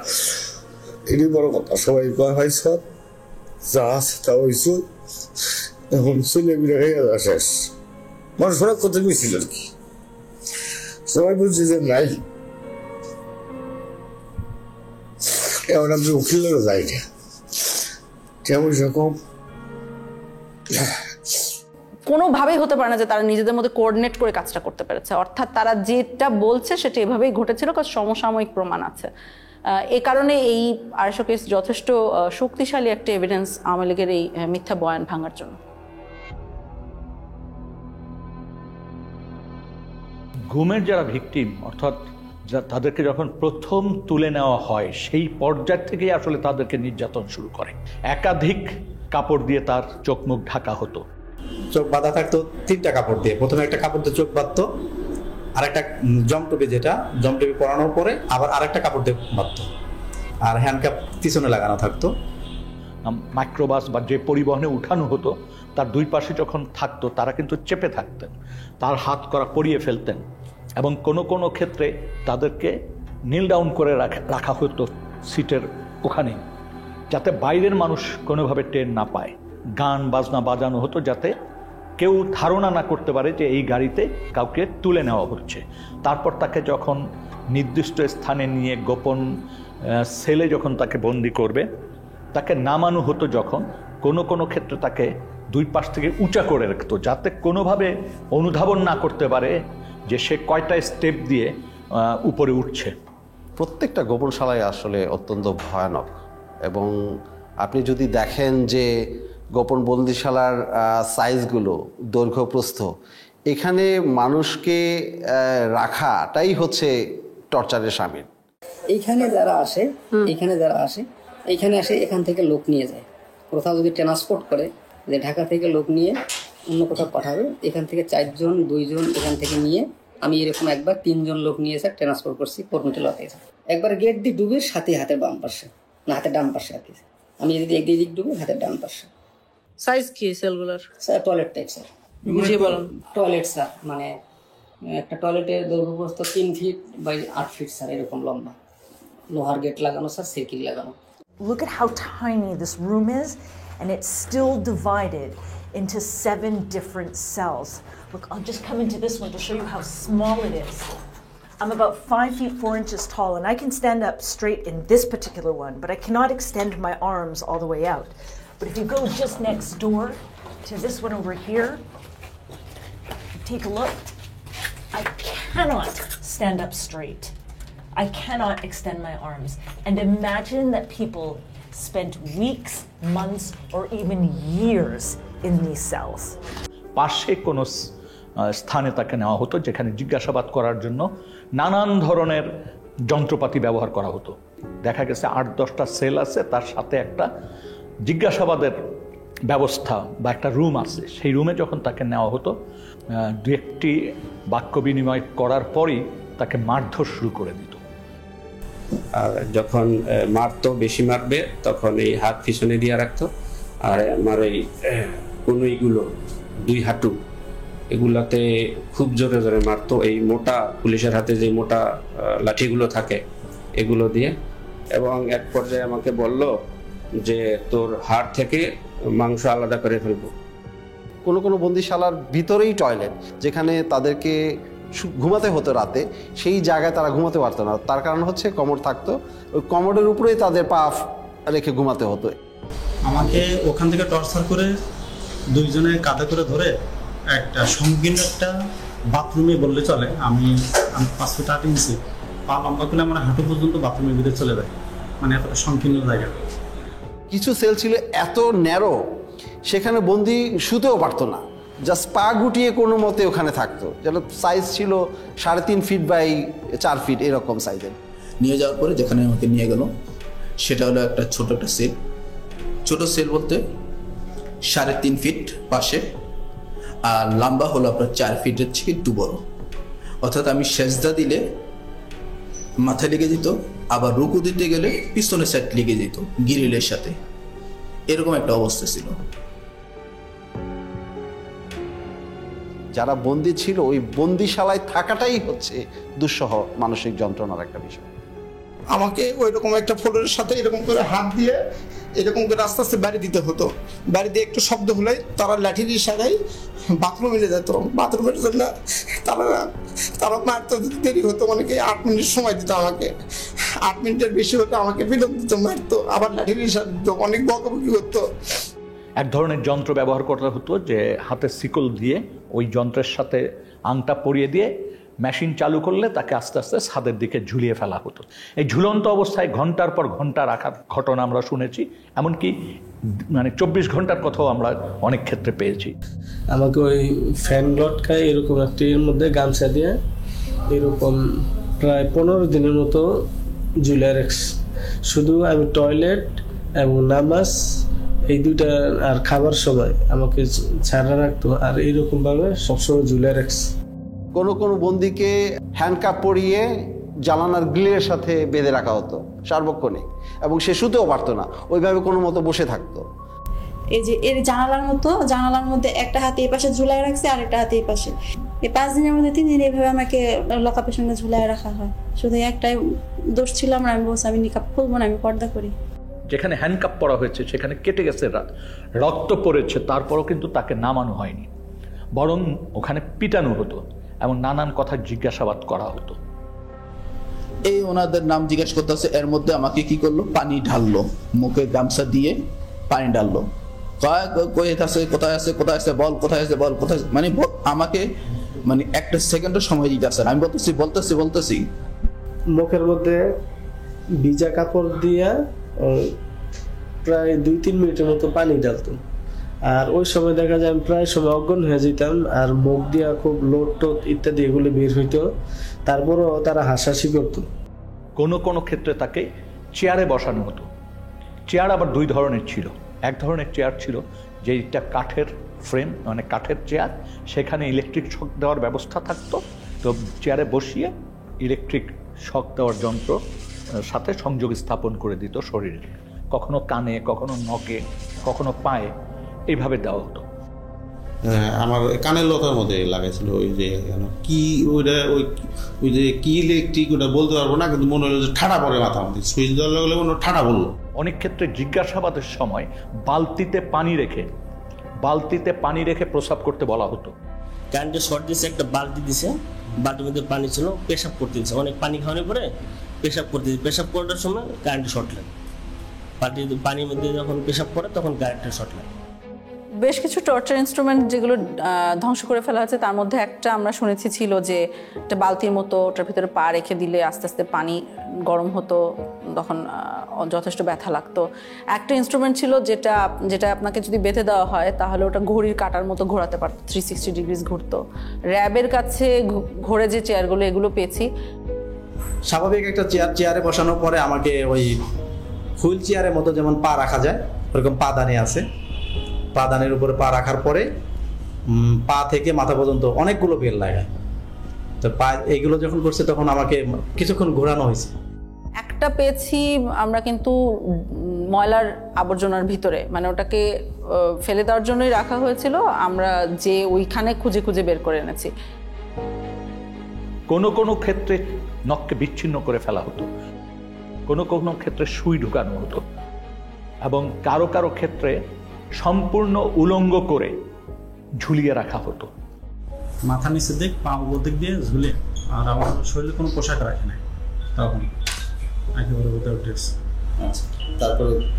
এটাই বড় কথা। সবাই কয় ভাই সব যা আছে তা হইছ, এখন ছেলে মিলে হয়ে যাওয়া শেষ। মানুষ অনেক কথা গেছিল আর কি, সবাই বলছে যে নাই, এখন আমি উকিলেরও যাই না, কেমন সেরকম
কোনোভাবেই হতে পারে না যে তারা নিজেদের মধ্যে কোঅর্ডিনেট করে কাজটা করতে পেরেছে। অর্থাৎ তারা যেটা বলছে সেটা এভাবেই ঘটেছিল, কারণ সমসাময়িক প্রমাণ আছে। এই কারণে এই 250 কেস যথেষ্ট শক্তিশালী একটা এভিডেন্স আওয়ামী লীগের এই মিথ্যা বয়ান ভাঙার জন্য।
গুমের যারা ভিকটিম, অর্থাৎ তাদেরকে যখন প্রথম তুলে নেওয়া হয় সেই পর্যায় থেকেই আসলে তাদেরকে নির্যাতন শুরু করে। একাধিক কাপড় দিয়ে তার চোখ মুখ ঢাকা হতো,
চোখ বাঁধা থাকতো 3টা কাপড় দিয়ে। প্রথমে একটা কাপড় দিয়ে চোখ বাঁধতো, আর একটা জমটুপি, যেটা জমটুপি পরানোর পরে আবার আরেকটা কাপড় দিয়ে বাঁধতো, আর হ্যান্ডকাপ পিছনে লাগানো থাকতো।
মাইক্রোবাস বা যে পরিবহনে উঠানো হতো তার 2 পাশে যখন থাকতো তারা কিন্তু চেপে থাকতেন, তার হাত করা পরিয়ে ফেলতেন, এবং কোনো ক্ষেত্রে তাদেরকে নীল ডাউন করে রাখা হতো সিটের ওখানে, যাতে বাইরের মানুষ কোনোভাবে টের না পায়। গান বাজনা বাজানো হতো যাতে কেউ ধারণা না করতে পারে যে এই গাড়িতে কাউকে তুলে নেওয়া হচ্ছে। তারপর তাকে যখন নির্দিষ্ট স্থানে নিয়ে গোপন সেলে যখন তাকে বন্দি করবে, তাকে নামানো হতো যখন কোনো ক্ষেত্রে তাকে 2 পাশ থেকে উঁচা করে রাখতো, যাতে কোনোভাবে অনুধাবন না করতে পারে যে সে কয়টা স্টেপ দিয়ে উপরে উঠছে।
প্রত্যেকটা গোপনশালায় আসলে অত্যন্ত ভয়ানক, এবং আপনি যদি দেখেন যে গোপন বন্দিশালার সাইজগুলো, দৈর্ঘ্য প্রস্থ, এখানে মানুষকে রাখাটাই হচ্ছে টর্চারের শামিল।
এইখানে যারা আসে এইখানে আসে, এখান থেকে লোক নিয়ে যায়। কোথাও যদি ট্রান্সপোর্ট করে, যে ঢাকা থেকে লোক নিয়ে অন্য কোথাও পাঠাবে, এখান থেকে 4 জন 2 জন এখান থেকে নিয়ে, আমি এরকম একবার 3 জন লোক নিয়ে এসে ট্রান্সপোর্ট করছি কর্মীতে লতে। একবার গেট দিয়ে ডুবে, সাথে হাতের বাম পাশে, না হাতের ডান পাশে আর কি। আমি যদি একদিক ডুবে, হাতের ডান পাশে।
সাইজ কি সেলগুলার?
স্যার টয়লেট টাইপ স্যার,
বুঝিয়ে বলুন।
টয়লেট স্যার, মানে একটা টয়লেটের দৈর্ঘ্য প্রস্থ 3 ফিট বাই 8 ফিট স্যার, এরকম লম্বা, লোহার গেট লাগানো স্যার, সাইকেল লাগানো।
Look at how tiny this room is, and it's still divided into 7 different cells. Look, I'll just come into this one to show you how small it is. I'm about 5 feet 4 inches tall, and I can stand up straight in this particular one, but I cannot extend my arms all the way out. But if you go just next door to this one over here, take a look. I cannot stand up straight. I cannot extend my arms. And imagine that people spent weeks, months, or even years in these cells.
পাশে কোনো স্থানে তাকে নেওয়া হতো যেখানে জিজ্ঞাসাবাদ করার জন্য নানান ধরনের যন্ত্রপাতি ব্যবহার করা হতো। দেখা গেছে 8-10টা সেল আছে, তার সাথে একটা জিজ্ঞাসাবাদের ব্যবস্থা বা একটা রুম আছে। সেই রুমে যখন তাকে নেওয়া হতো, 2-1টি বাক্য বিনিময় করার পরই তাকে মারধর শুরু করে দিত।
আর যখন মারতো, বেশি মারবে, তখন এই হাত পিছনে দিয়ে রাখতো, আর আমার এই কনুইগুলো, 2 হাঁটু, এগুলাতে খুব জোরে জোরে মারতো। এই মোটা পুলিশের হাতে যে মোটা লাঠিগুলো থাকে, এগুলো দিয়ে, এবং এক পর্যায়ে আমাকে বলল যে তোর হাড় থেকে মাংস আলাদা করে ফেলবো।
কোনো কোনো বন্দিশালার ভিতরেই টয়লেট, যেখানে তাদেরকে ঘুমাতে হতো রাতে, সেই জায়গায় তারা ঘুমাতে পারতো না। তার কারণ হচ্ছে কমোড থাকতো, ওই কমোডের উপরেই তাদের পা রেখে ঘুমাতে হতো।
আমাকে ওখান থেকে টর্চার করে দুইজনে কাঁধে করে ধরে একটা সংকীর্ণ একটা বাথরুমে বললে চলে, আমি 5 ফুট 8 ইঞ্চি পা লম্বা করে আমার হাঁটু পর্যন্ত বাথরুমের ভিতরে চলে যায়, মানে এতটা সংকীর্ণ জায়গা।
কিছু সেল ছিল এত ন্যারো, সেখানে বন্দি শুতেও পারতো না, জাস্ট পা গুটিয়ে কোনো মতে ওখানে থাকতো। যেন সাইজ ছিল 3.5 ফিট বাই 4 ফিট এরকম সাইজের।
নিয়ে যাওয়ার পরে যেখানে আমাকে নিয়ে গেল সেটা হলো একটা ছোট একটা সেল। ছোট সেল বলতে 3.5 ফিট পাশে, আর লম্বা হলো আপনার 4 ফিটের থেকে একটু বড়। অর্থাৎ আমি সেজদা দিলে মাথায় লেগে যেত, আবার রুকু দিতে গেলে পিছনের সাইড লেগে যেত গ্রিলের সাথে, এরকম একটা অবস্থা ছিল।
যারা বন্দি ছিল ওই বন্দিশালায় থাকাটাই হচ্ছে দুঃসহ মানসিক যন্ত্রণার একটা বিষয়।
আমাকে ওই রকম একটা ফ্লোরের সাথে এরকম করে হাত দিয়ে এরকম করে আস্তে আস্তে বাড়ি দিতে হতো। বাড়ি দিয়ে একটু শব্দ হলে তারা লাঠির ইশারায় বাথরুমে নিয়ে যেত। বাথরুমের জন্য তারা মারতে দেরি হতো, অনেকে 8 মিনিট সময় দিত আমাকে। 8 মিনিটের বেশি হলে আমাকে বিলম্ব দিত, মারতো, আবার লাঠির ইশারা দিত, অনেক বকাবকি করতো।
এক ধরনের যন্ত্র ব্যবহার করতে হতো, যে হাতে শিকল দিয়ে ওই যন্ত্রের সাথে আংটা পরিয়ে দিয়ে মেশিন চালু করলে তাকে আস্তে আস্তে ছাদের দিকে ঝুলিয়ে ফেলা হতো। এই ঝুলন্ত অবস্থায় ঘন্টার পর ঘন্টা রাখার ঘটনা আমরা শুনেছি, এমনকি মানে 24 ঘন্টার কথাও আমরা অনেক ক্ষেত্রে পেয়েছি।
আমাকে ওই ফ্যান লটকায় এরকম একটি এর মধ্যে গামছা দিয়ে এরকম প্রায় 15 দিনের মতো ঝুলিয়ে রাখছে। শুধু আমি টয়লেট এবং নামাজ এই দুইটা আর খাবার সময় আমাকে ছাড়া রাখতো, আর এইরকমভাবে সবসময় ঝুলিয়ে রাখছে।
কোনো কোনো বন্দিকে হ্যান্ডকাপ পরিয়ে জানালার গ্রিলের সাথে বেঁধে রাখা হতো সার্বক্ষণিক, এবং সে শুতেও পারতো না, ওইভাবে কোনো মতো বসে থাকতো।
এই যে এর জানালার মধ্যে একটা হাতে এই পাশে ঝুলাই রাখছে, আর একটা হাতে এই পাশে। এই 5 দিনের মধ্যে 3 দিন এইভাবে আমাকে লকআপের সঙ্গে ঝুলাই রাখা হয়। শুধু একটাই দোষ ছিল আমার, আমি বলছি আমি নিকাব খুলবো না, আমি পর্দা করি।
যেখানে হ্যান্ডকাপ পরা হয়েছে সেখানে কেটে গেছে, রক্ত পড়েছে, তারপরও কিন্তু তাকে নামানো হয়নি, বরং ওখানে পিটানো হতো এবং নানান কথা জিজ্ঞাসাবাদ করা হতো।
এই ওনাদের নাম জিজ্ঞেস করতেছে, এর মধ্যে আমাকে কি করলো, পানি ঢাললো, মুখে গামছা দিয়ে পানি ঢাললো। কোথায় আছে বল, কোথায় আছে বল, কোথায়, মানে আমাকে মানে একটা সেকেন্ডের সময় দিতে আসে। আমি বলতেছি
মুখের মধ্যে ভিজা কাপড় দিয়া প্রায় 2-3 মিনিটের মতো পানি ঢালতো, আর ওই সময় দেখা যায় আমি প্রায় সময় অজ্ঞান হয়ে যেতাম, আর মুখ দিয়া খুব লোট টোট ইত্যাদি এগুলো বের হইতো, তারপরও তারা হাসাহাসি করতো।
কোনো কোনো ক্ষেত্রে তাকে চেয়ারে বসানো হতো। চেয়ার আবার 2 ধরনের ছিল। এক ধরনের চেয়ার ছিল যেটা কাঠের ফ্রেম, মানে কাঠের চেয়ার, সেখানে ইলেকট্রিক শক দেওয়ার ব্যবস্থা থাকতো। তো চেয়ারে বসিয়ে ইলেকট্রিক শক দেওয়ার যন্ত্র সাথে সংযোগ স্থাপন করে দিত শরীরে, কখনো কানে, কখনো নখে, কখনো পায়ে, এইভাবে দেওয়া হতো।
আমার কানের লতার মধ্যে লাগাইছিল ওই যে কি ওইটা ওই যে কি ইলেকট্রিক ওটা বলতে পারবো না, কিন্তু মনে হলো যে ঠাডা পড়ে মাথা মধ্যে, সুইচ দেওয়ার লাগলে মনে ঠাডা বললো।
অনেক ক্ষেত্রে জিজ্ঞাসাবাদের সময় বালতিতে পানি রেখে প্রস্রাব করতে বলা হতো।
কারেন্টে শর্ট দিয়েছে, একটা বালতি দিছে, বালতির মধ্যে পানি ছিল, পেশাব করতে দিচ্ছে, অনেক পানি খাওয়ানোর পরে পেশাব করতে দিচ্ছে। পেশাব করার সময় কারেন্টে শর্ট লাগে, পানির মধ্যে যখন পেশাব করে তখন কারেন্টে শর্ট লাগে।
বেশ কিছু টর্চার ইনস্ট্রুমেন্ট যেগুলো ধ্বংস করে ফেলা হয়েছে, তার মধ্যে একটা আমরা শুনেছি ছিল যে একটা বালতির মতো, ওটার ভিতরে পা রেখে দিলে আস্তে আস্তে পানি গরম হতো, তখন যথেষ্ট ব্যথা লাগতো। একটা ইনস্ট্রুমেন্ট ছিল যেটা আপনাকে যদি বেঁধে দেওয়া হয় তাহলে ওটা ঘড়ির কাঁটার মতো ঘোরাতে পারতো, 360 ডিগ্রিজ ঘুরতো। র্যাবের কাছে ঘোরে যে চেয়ারগুলো, এগুলো পেয়েছি।
স্বাভাবিক একটা চেয়ারে বসানোর পরে আমাকে ওই হুইল চেয়ারের মতো যেমন পা রাখা যায় ওরকম পাদানি আছে, পাদানের উপরে পা রাখার পরে পা থেকে মাথা পর্যন্ত অনেকগুলো বেল লাগায়। তো পা এইগুলো যখন করছে তখন আমাকে কিছুক্ষণ ঘোরানো হয়েছে।
একটা পেয়েছি আমরা কিন্তু ময়লার আবর্জনার ভিতরে, মানে ওটাকে ফেলে দেওয়ার জন্যই রাখা হয়েছিল, আমরা যে ওইখানে খুঁজে খুঁজে বের করে এনেছি।
কোনো কোনো ক্ষেত্রে নখকে বিচ্ছিন্ন করে ফেলা হতো। কোনো কোনো ক্ষেত্রে সুই ঢুকানো হতো, এবং কারো কারো ক্ষেত্রে সম্পূর্ণ উলঙ্গ করে ঝুলিয়ে রাখা হতো।
মাথা নিচের দিক পা উপর দিক দিয়ে ঝুলে, আর আমার শরীরে কোনো পোশাক রাখে নাই তখন, একেবারে উইদাউট ড্রেস।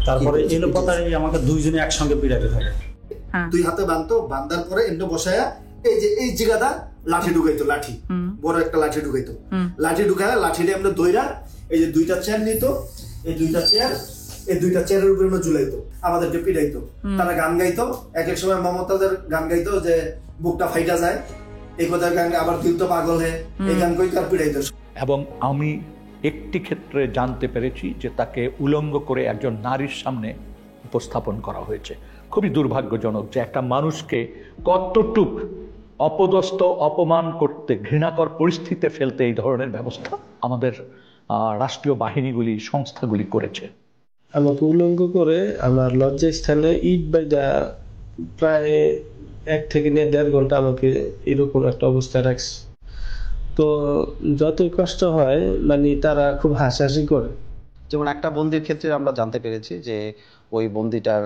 তারপরে এলো পতারে আমাকে দুইজনে একসঙ্গে পিড়াতে থাকে।
দুই হাতে বাঁধতো, বাঁধার পরে এমনি বসায়া এই যে এই জায়গাটা লাঠি ঢুকাইতো, লাঠি বড় একটা লাঠি ঢুকাইতো, লাঠি ঢুকায় লাঠিটা এমনি দইরা এই যে দুইটা চেয়ার নিত, এই দুইটা চেয়ারের উপরে ঝুলাইতো, আমাদেরকে পিড়াইতো। তারা গান গাইতো, এক এক সময় মমতাজের গান গাইতো যে বুকটা ফাইটা যায়, এই কথার গান, আবার দিল তো পাগল হে, এই গান কইতো আর পিড়াইতো।
এবং আমি একটি ক্ষেত্রে জানতে পেরেছি যে তাকে উলঙ্গ করে একজন নারীর সামনে উপস্থাপন করা হয়েছে। খুবই দুর্ভাগ্যজনক যে একটা মানুষকে কতটুক অপদস্থ, অপমান করতে, ঘৃণাকর পরিস্থিতিতে ফেলতে এই ধরনের ব্যবস্থা আমাদের রাষ্ট্রীয় বাহিনীগুলি, সংস্থাগুলি করেছে।
আমাকে উলঙ্গ করে আমার লজ্জাস্থানে ইট বাইদা প্রায় 1 থেকে 1.5 ঘন্টা আমাকে এরকম একটা অবস্থায় রাখছে। তো যতই কষ্ট হয়, মানে তারা খুব হাসাহাসি করে।
যেমন একটা বন্দির ক্ষেত্রে আমরা জানতে পেরেছি যে ওই বন্দিটার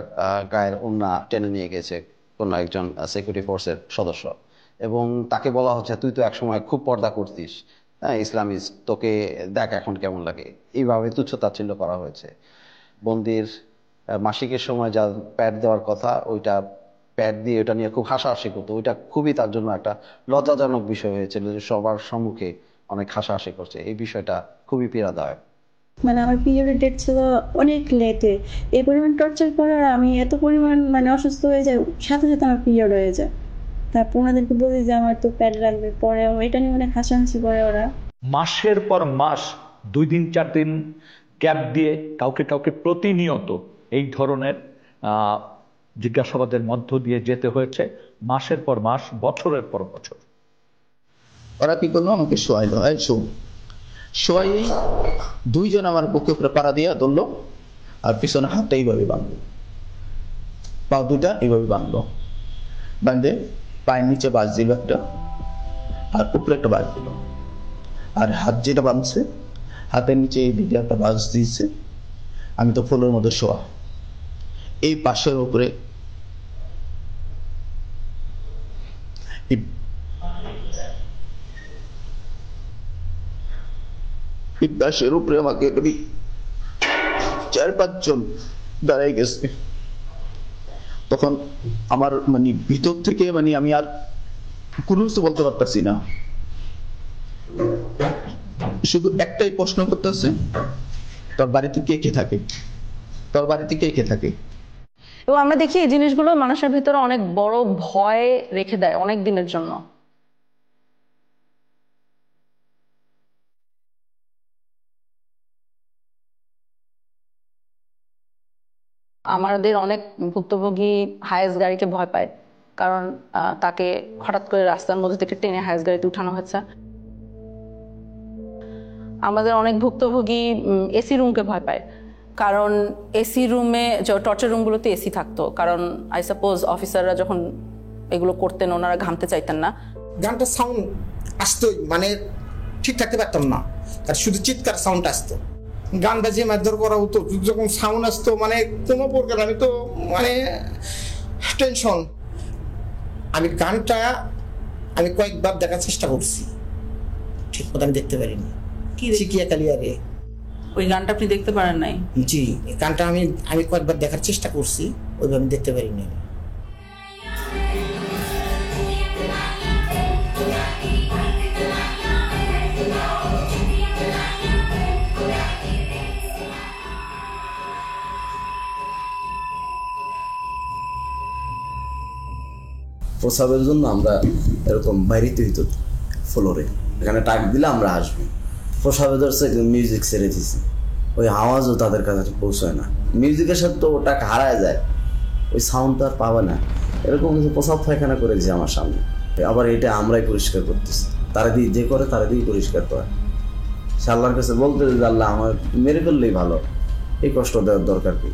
গায়ের ওড়না টেনে নিয়ে গেছে কোনো একজন সিকিউরিটি ফোর্সের সদস্য, এবং তাকে বলা হচ্ছে তুই তো একসময় খুব পর্দা করতিস, হ্যাঁ ইসলামিস্ট, তোকে দেখ এখন কেমন লাগে। এইভাবে তুচ্ছ-তাচ্ছিল্য করা হয়েছে। বন্দির মাসিকের সময় যা প্যাড দেওয়ার কথা, ওইটা প্যাড দিয়ে ওটা নিয়ে খুব হাসাহাসি করতো। ওইটা খুবই তার জন্য একটা লজ্জাজনক বিষয় হয়েছিল যে সবার সম্মুখে অনেক হাসাহাসি করছে। এই বিষয়টা খুবই পীড়াদায়ক।
মানে আমার পিরিয়ডের ডেট ছিল অনেক লেটে, এই পরিমাণ টর্চার করার আমি এত পরিমাণ মানে অসুস্থ হয়ে যায়, সাথে সাথে আমার পিরিয়ড হয়ে যায়। তারপর ওনাদেরকে বলি যে আমার তো প্যাড লাগবে, পরে এটা নিয়ে অনেক হাসাহাসি করে ওরা।
মাসের পর মাস 2 দিন 4 দিন গ্যাপ দিয়ে কাউকে কাউকে প্রতিনিয়ত এই ধরনের জিজ্ঞাসাবাদের মধ্য দিয়ে যেতে হয়েছে, মাসের পর মাস, বছরের পর বছর।
ওরা কি করলো, আমাকে শোয়াইলো, এই শোয়াই 2 জন আমার বুকে উপরে পাড়া দিয়া ধরলো, আর পিছনে হাতটা এইভাবে বাঁধলো, পা 2টা এইভাবে বাঁধলো, বাঁধে পায়ের নিচে বাঁশ দিল একটা, আর উপরে একটা বাঁশ দিল, আর হাত যেটা বাঁধছে হাতের নিচে এই দিকে একটা বাঁশ দিয়েছে। আমি তো ফুলের মধ্যে শোয়া, এই পাশের উপরে বাঁশের উপরে আমাকে 4-5 জন দাঁড়াই গেছে। তখন আমার মানে ভিতর থেকে মানে আমি আর কোনো কিছু বলতে পারতেছি না, শুধু একটাই প্রশ্ন করতেছে, তোর বাড়িতে কে কে থাকে, তোর বাড়িতে কে কে থাকে।
এবং আমরা দেখি এই জিনিসগুলো মানুষের ভিতরে অনেক বড় ভয় রেখে দেয় অনেক দিনের জন্য। আমাদের অনেক ভুক্তভোগী হায়েস গাড়িকে ভয় পায়, কারণ তাকে হঠাৎ করে রাস্তার মধ্যে থেকে টেনে হায়েস গাড়িতে উঠানো হয়েছে। আমাদের অনেক ভুক্তভোগী এসি রুমকে ভয় পায়, কারণ এসি রুমে, টর্চার রুমগুলোতে এসি থাকতো, কারণ আই সাপোজ অফিসাররা যখন এগুলো করতেন ওনারা ঘামতে চাইতেন না।
গানটা সাউন্ড আসতোই, মানে ঠিক থাকতে পারতাম না, আর শুধু চিৎকার সাউন্ড আসতো। গান বাজিয়ে মারধর করা হতো, যখন সাউন্ড আসতো মানে কোনো প্রকার, আমি তো মানে টেনশন। আমি গানটা আমি কয়েকবার দেখার চেষ্টা করছি, ঠিক মতো আমি দেখতে পারিনি। চিকিয়া কালিয়ারে
ওই গানটা আপনি দেখতে পারেন নাই?
জি, গানটা আমি কয়েকবার দেখার চেষ্টা করছি, ওইভাবে আমি দেখতে পারিনি।
প্রসাবের জন্য আমরা এরকম বাইরেতে হইতো ফ্লোরে, এখানে টাক দিলে আমরা আসবো। প্রসাবে ধরছে মিউজিক ছেড়ে দিছি, ওই আওয়াজও তাদের কাছে পৌঁছায় না। মিউজিকের সাথে তো ওটা হারায় যায়, ওই সাউন্ড তো আর পাবে না। এরকম কিছু প্রসাব পায়খানা করেছে আমার সামনে, আবার এটা আমরাই পরিষ্কার করতেছি। তারা দিয়ে যে করে তারা দিয়ে পরিষ্কার করে। সে আল্লাহর কাছে বলতে যে আল্লাহ আমার মেরে ফেললেই ভালো, এই কষ্ট দেওয়ার দরকার কি।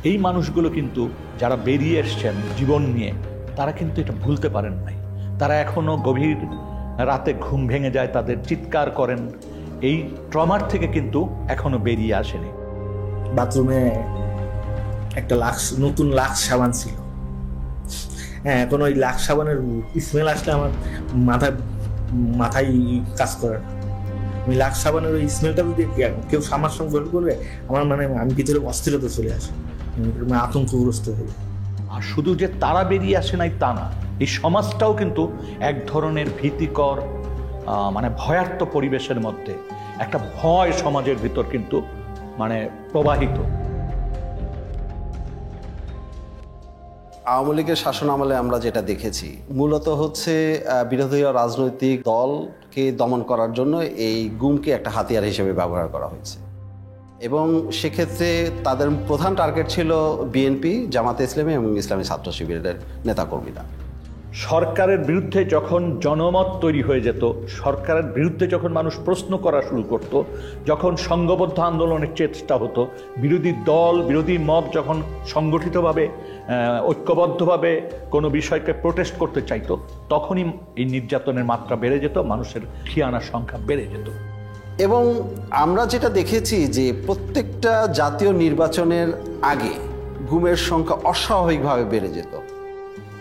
এই মানুষগুলো কিন্তু যারা বেরিয়ে এসছেন জীবন নিয়ে, তারা কিন্তু এটা ভুলতে পারেন নাই। তারা এখনো গভীর রাতে ঘুম ভেঙে যায়, তাদের চিৎকার করেন এই ট্রমার থেকে কিন্তু এখনো বেরিয়ে আসেনি।
বাথরুমে একটা নতুন লাক্স সাবান ছিল। হ্যাঁ, এখন ওই লাক্স সাবানের স্মেল আসলে আমার মাথায় কাজ করে না। ওই লাক্স সাবানের ওই স্মেলটা যদি কেউ আমার সঙ্গে গল্প করবে, আমার আমি ভিতরে অস্থিরতা চলে আসে, আতঙ্কগ্রস্ত হয়ে।
আর শুধু যে তারা বেরিয়ে আসে নাই তা না, এই সমাজটাও কিন্তু এক ধরনের ভীতিকর ভয়ার্ত পরিবেশের মধ্যে একটা ভয় সমাজের ভিতর কিন্তু প্রবাহিত।
আওয়ামী লীগের শাসন আমলে আমরা যেটা দেখেছি মূলত হচ্ছে বিরোধী রাজনৈতিক দলকে দমন করার জন্য এই গুমকে একটা হাতিয়ার হিসেবে ব্যবহার করা হয়েছে, এবং সেক্ষেত্রে তাদের প্রধান টার্গেট ছিল বিএনপি, জামাতে ইসলামী এবং ইসলামী ছাত্র শিবিরের নেতাকর্মীরা।
সরকারের বিরুদ্ধে যখন জনমত তৈরি হয়ে যেত, সরকারের বিরুদ্ধে যখন মানুষ প্রশ্ন করা শুরু করত, যখন সংঘবদ্ধ আন্দোলনের চেষ্টা হতো, বিরোধী দল বিরোধী মত যখন সংগঠিতভাবে ঐক্যবদ্ধভাবে কোনো বিষয়কে প্রোটেস্ট করতে চাইতো, তখনই এই নির্যাতনের মাত্রা বেড়ে যেত, মানুষের ঠিয়ানার সংখ্যা বেড়ে যেত।
এবং আমরা যেটা দেখেছি যে প্রত্যেকটা জাতীয় নির্বাচনের আগে গুমের সংখ্যা অস্বাভাবিকভাবে বেড়ে যেত।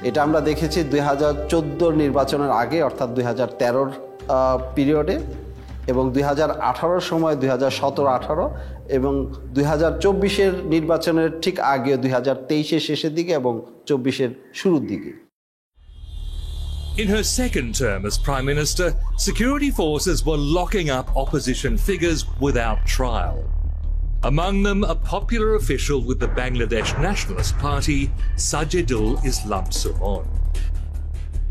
এটা আমরা দেখেছি 2014 নির্বাচনের আগে, অর্থাৎ 2013 পিরিয়ডে, এবং 2018 সময় 2017-18, এবং 2024 নির্বাচনের ঠিক আগে 2023 শেষের দিকে এবং 24 শুরুর দিকে।
In her second term as Prime Minister, security forces were locking up opposition figures without trial. Among them, a popular official with the Bangladesh Nationalist Party, Sajidul Islam Suhon.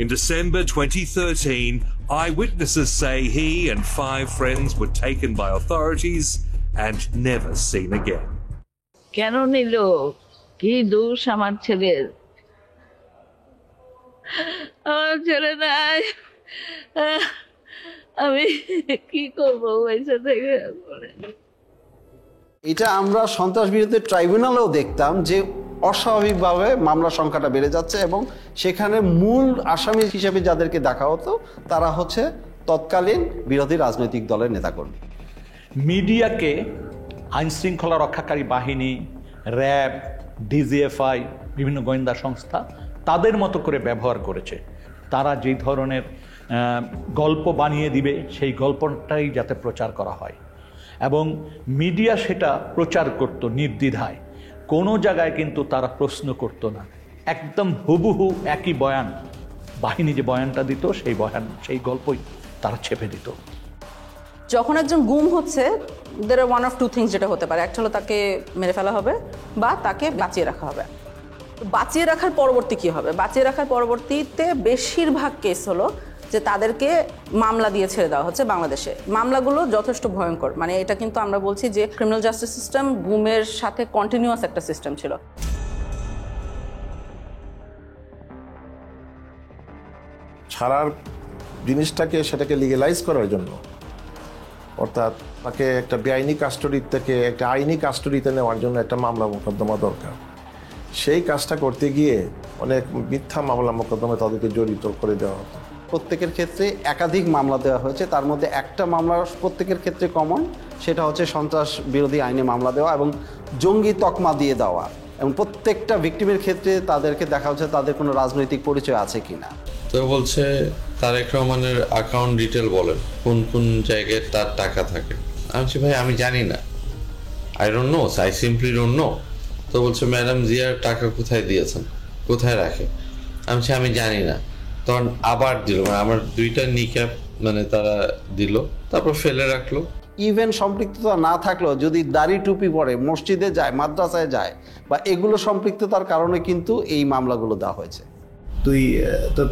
In December 2013, eyewitnesses say he and 5 friends were taken by authorities and never seen again.
কেন নিল? কি দোষ আমার ছেলের? আমার ছেলে নাই, আমি কি করবো পয়সা থেকে?
এটা আমরা সন্ত্রাস বিরোধী ট্রাইব্যুনালেও দেখতাম যে অস্বাভাবিকভাবে মামলার সংখ্যাটা বেড়ে যাচ্ছে, এবং সেখানে মূল আসামি হিসেবে যাদেরকে দেখা হতো তারা হচ্ছে তৎকালীন বিরোধী রাজনৈতিক দলের নেতাকর্মী।
মিডিয়াকে আইনশৃঙ্খলা রক্ষাকারী বাহিনী, র্যাব, ডিজিএফআই, বিভিন্ন গোয়েন্দা সংস্থা তাদের মতো করে ব্যবহার করেছে। তারা যেই ধরনের গল্প বানিয়ে দিবে সেই গল্পটাই যাতে প্রচার করা হয়, এবং মিডিয়া সেটা প্রচার করত নির্দ্বিধায়, কোনো জায়গায় কিন্তু তারা প্রশ্ন করত না, একদম হুবহু একই বয়ান, বাহিনী যে বয়ানটা দিত সেই গল্পই তারা ছেপে দিত।
যখন একজন গুম হচ্ছে, there are one of two things যেটা হতে পারে, একটা হলো তাকে মেরে ফেলা হবে বা তাকে বাঁচিয়ে রাখা হবে। বাঁচিয়ে রাখার পরবর্তী কি হবে? বাঁচিয়ে রাখার পরবর্তীতে বেশিরভাগ কেস হলো যে তাদেরকে মামলা দিয়ে ছেড়ে দেওয়া হচ্ছে। বাংলাদেশে মামলাগুলো যথেষ্ট ভয়ঙ্কর, এটা কিন্তু আমরা বলছি যে ক্রিমিনাল জাস্টিস সিস্টেম গুমের সাথে কন্টিনিউয়াস একটা সিস্টেম ছিল।
ছাড়ার জিনিসটাকে সেটাকে লিগ্যালাইজ করার জন্য, অর্থাৎ তাকে একটা বেআইনি কাস্টডি থেকে একটা আইনি কাস্টডিতে নেওয়ার জন্য একটা মামলা মোকদ্দমা দরকার। সেই কাজটা করতে গিয়ে অনেক মিথ্যা মামলা মোকদ্দমা তাদেরকে জড়িত করে দেওয়া হতো।
প্রত্যেকের ক্ষেত্রে একাধিক মামলা দেওয়া হয়েছে, তার মধ্যে একটা মামলা প্রত্যেকের ক্ষেত্রে কমন, সেটা হচ্ছে সন্ত্রাস বিরোধী আইনে মামলা দেওয়া এবং জঙ্গি তকমা দিয়ে দেওয়া, এবং প্রত্যেকটা ভিকটিমের ক্ষেত্রে তাদেরকে দেখা হচ্ছে তাদের কোনো রাজনৈতিক পরিচয় আছে কিনা।
তো বলছে তারেক রহমানের অ্যাকাউন্ট ডিটেল বলেন, কোন কোন জায়গায় তার টাকা থাকে। আমি বলছি ভাই আমি জানি না, I don't know, I simply don't know. তো বলছে ম্যাডাম জিয়ার টাকা কোথায় দিয়েছেন, কোথায় রাখে। আমি বলছি আমি জানি না। তখন আবার দিল, আমার 2টা নিক্যাপ তারা দিল, তারপর ফেলে রাখলো।
ইভেন সম্পৃক্ততা না থাকলেও যদি দাড়ি টুপি পরে মসজিদে যায়, মাদ্রাসায় যায়, বা এগুলো সম্পৃক্ততার কারণে কিন্তু এই মামলাগুলো দেওয়া হয়েছে।
তুই তো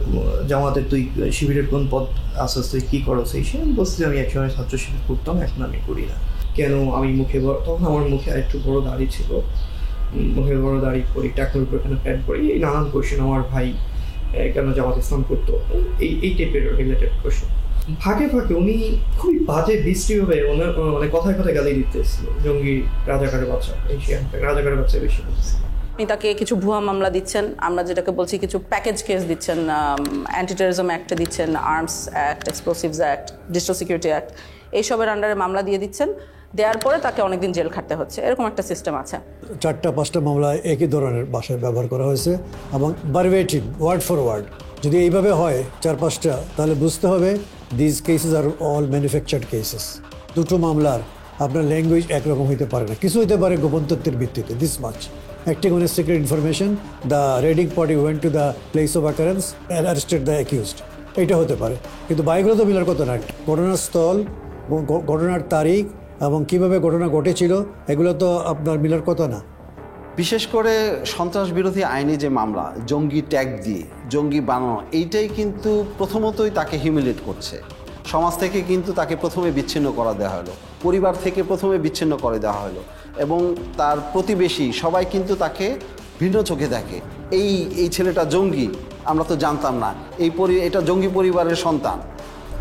জামাতের, তুই শিবিরের কোন পদ আসাস, তুই কী করো সেই সে বলছি আমি একসময় ছাত্র শিবির করতাম, এখন আমি করি না। কেন? আমি মুখে তখন আমার মুখে একটু বড় দাড়ি ছিল, মুখে বড় দাড়ি করি, টাকার উপর এখানে প্যান্ট করি, এই নানান কোয়েশ্চেন। আমার ভাই কেন জামাত ইসলাম করতো, এই টাইপের রিলেটেড কোয়েশ্চেন। ফাঁকে ফাঁকে উনি খুবই বাজে বৃষ্টিভাবে কথায় কথায় গালি দিতেছিল, জঙ্গি, রাজাকারের বাচ্চা, রাজাকারের বাচ্চা বেশি বলতেছিল।
তাকে কিছু ভুয়া মামলা দিচ্ছেন, আমরা যেটাকে বলছি কিছু প্যাকেজ কেস দিচ্ছেন, অ্যান্টি টেররিজম অ্যাক্টে দিচ্ছেন, arms act, explosives act, digital security act, এইসবের আন্ডারে মামলা দিয়ে দিচ্ছেন, দেওয়ার পরে তাকে অনেকদিন জেল খাটতে হচ্ছে, এরকম একটা সিস্টেম আছে।
4-5টা মামলায় একই ধরনের ভাষায় ব্যবহার করা হয়েছে এবং ভার্বেটিম ওয়ার্ড ফর ওয়ার্ড। যদি এইভাবে হয় 4-5টা, তাহলে বুঝতে হবে this cases are all manufactured cases. দুটো মামলার আপনার ল্যাঙ্গুয়েজ একরকম হইতে পারে না, কিছু হইতে পারে গোপন তথ্যের ভিত্তিতে, this much. Acting on a secret information, the raiding party went to the place of occurrence and arrested the accused. এটা হতে পারে, কিন্তু বাইকগুলো তো মিলার কথা না। ঘটনার স্থল, ঘটনার তারিখ এবং কিভাবে ঘটনা ঘটেছিল, এগুলো তো আপনার মিলার কথা না।
বিশেষ করে সন্ত্রাস বিরোধী আইনে যে মামলা, জঙ্গি ট্যাগ দিয়ে জঙ্গি বানানো, এইটাই কিন্তু প্রথমতই তাকে হিউমিলেট করছে। সমাজ থেকে কিন্তু তাকে প্রথমে বিচ্ছিন্ন করা দেওয়া হলো, পরিবার থেকে প্রথমে বিচ্ছিন্ন করে দেওয়া হলো, এবং তার প্রতিবেশী সবাই কিন্তু তাকে ভিন্ন চোখে দেখে। এই ছেলেটা জঙ্গি, আমরা তো জানতাম না, এটা জঙ্গি পরিবারের সন্তান।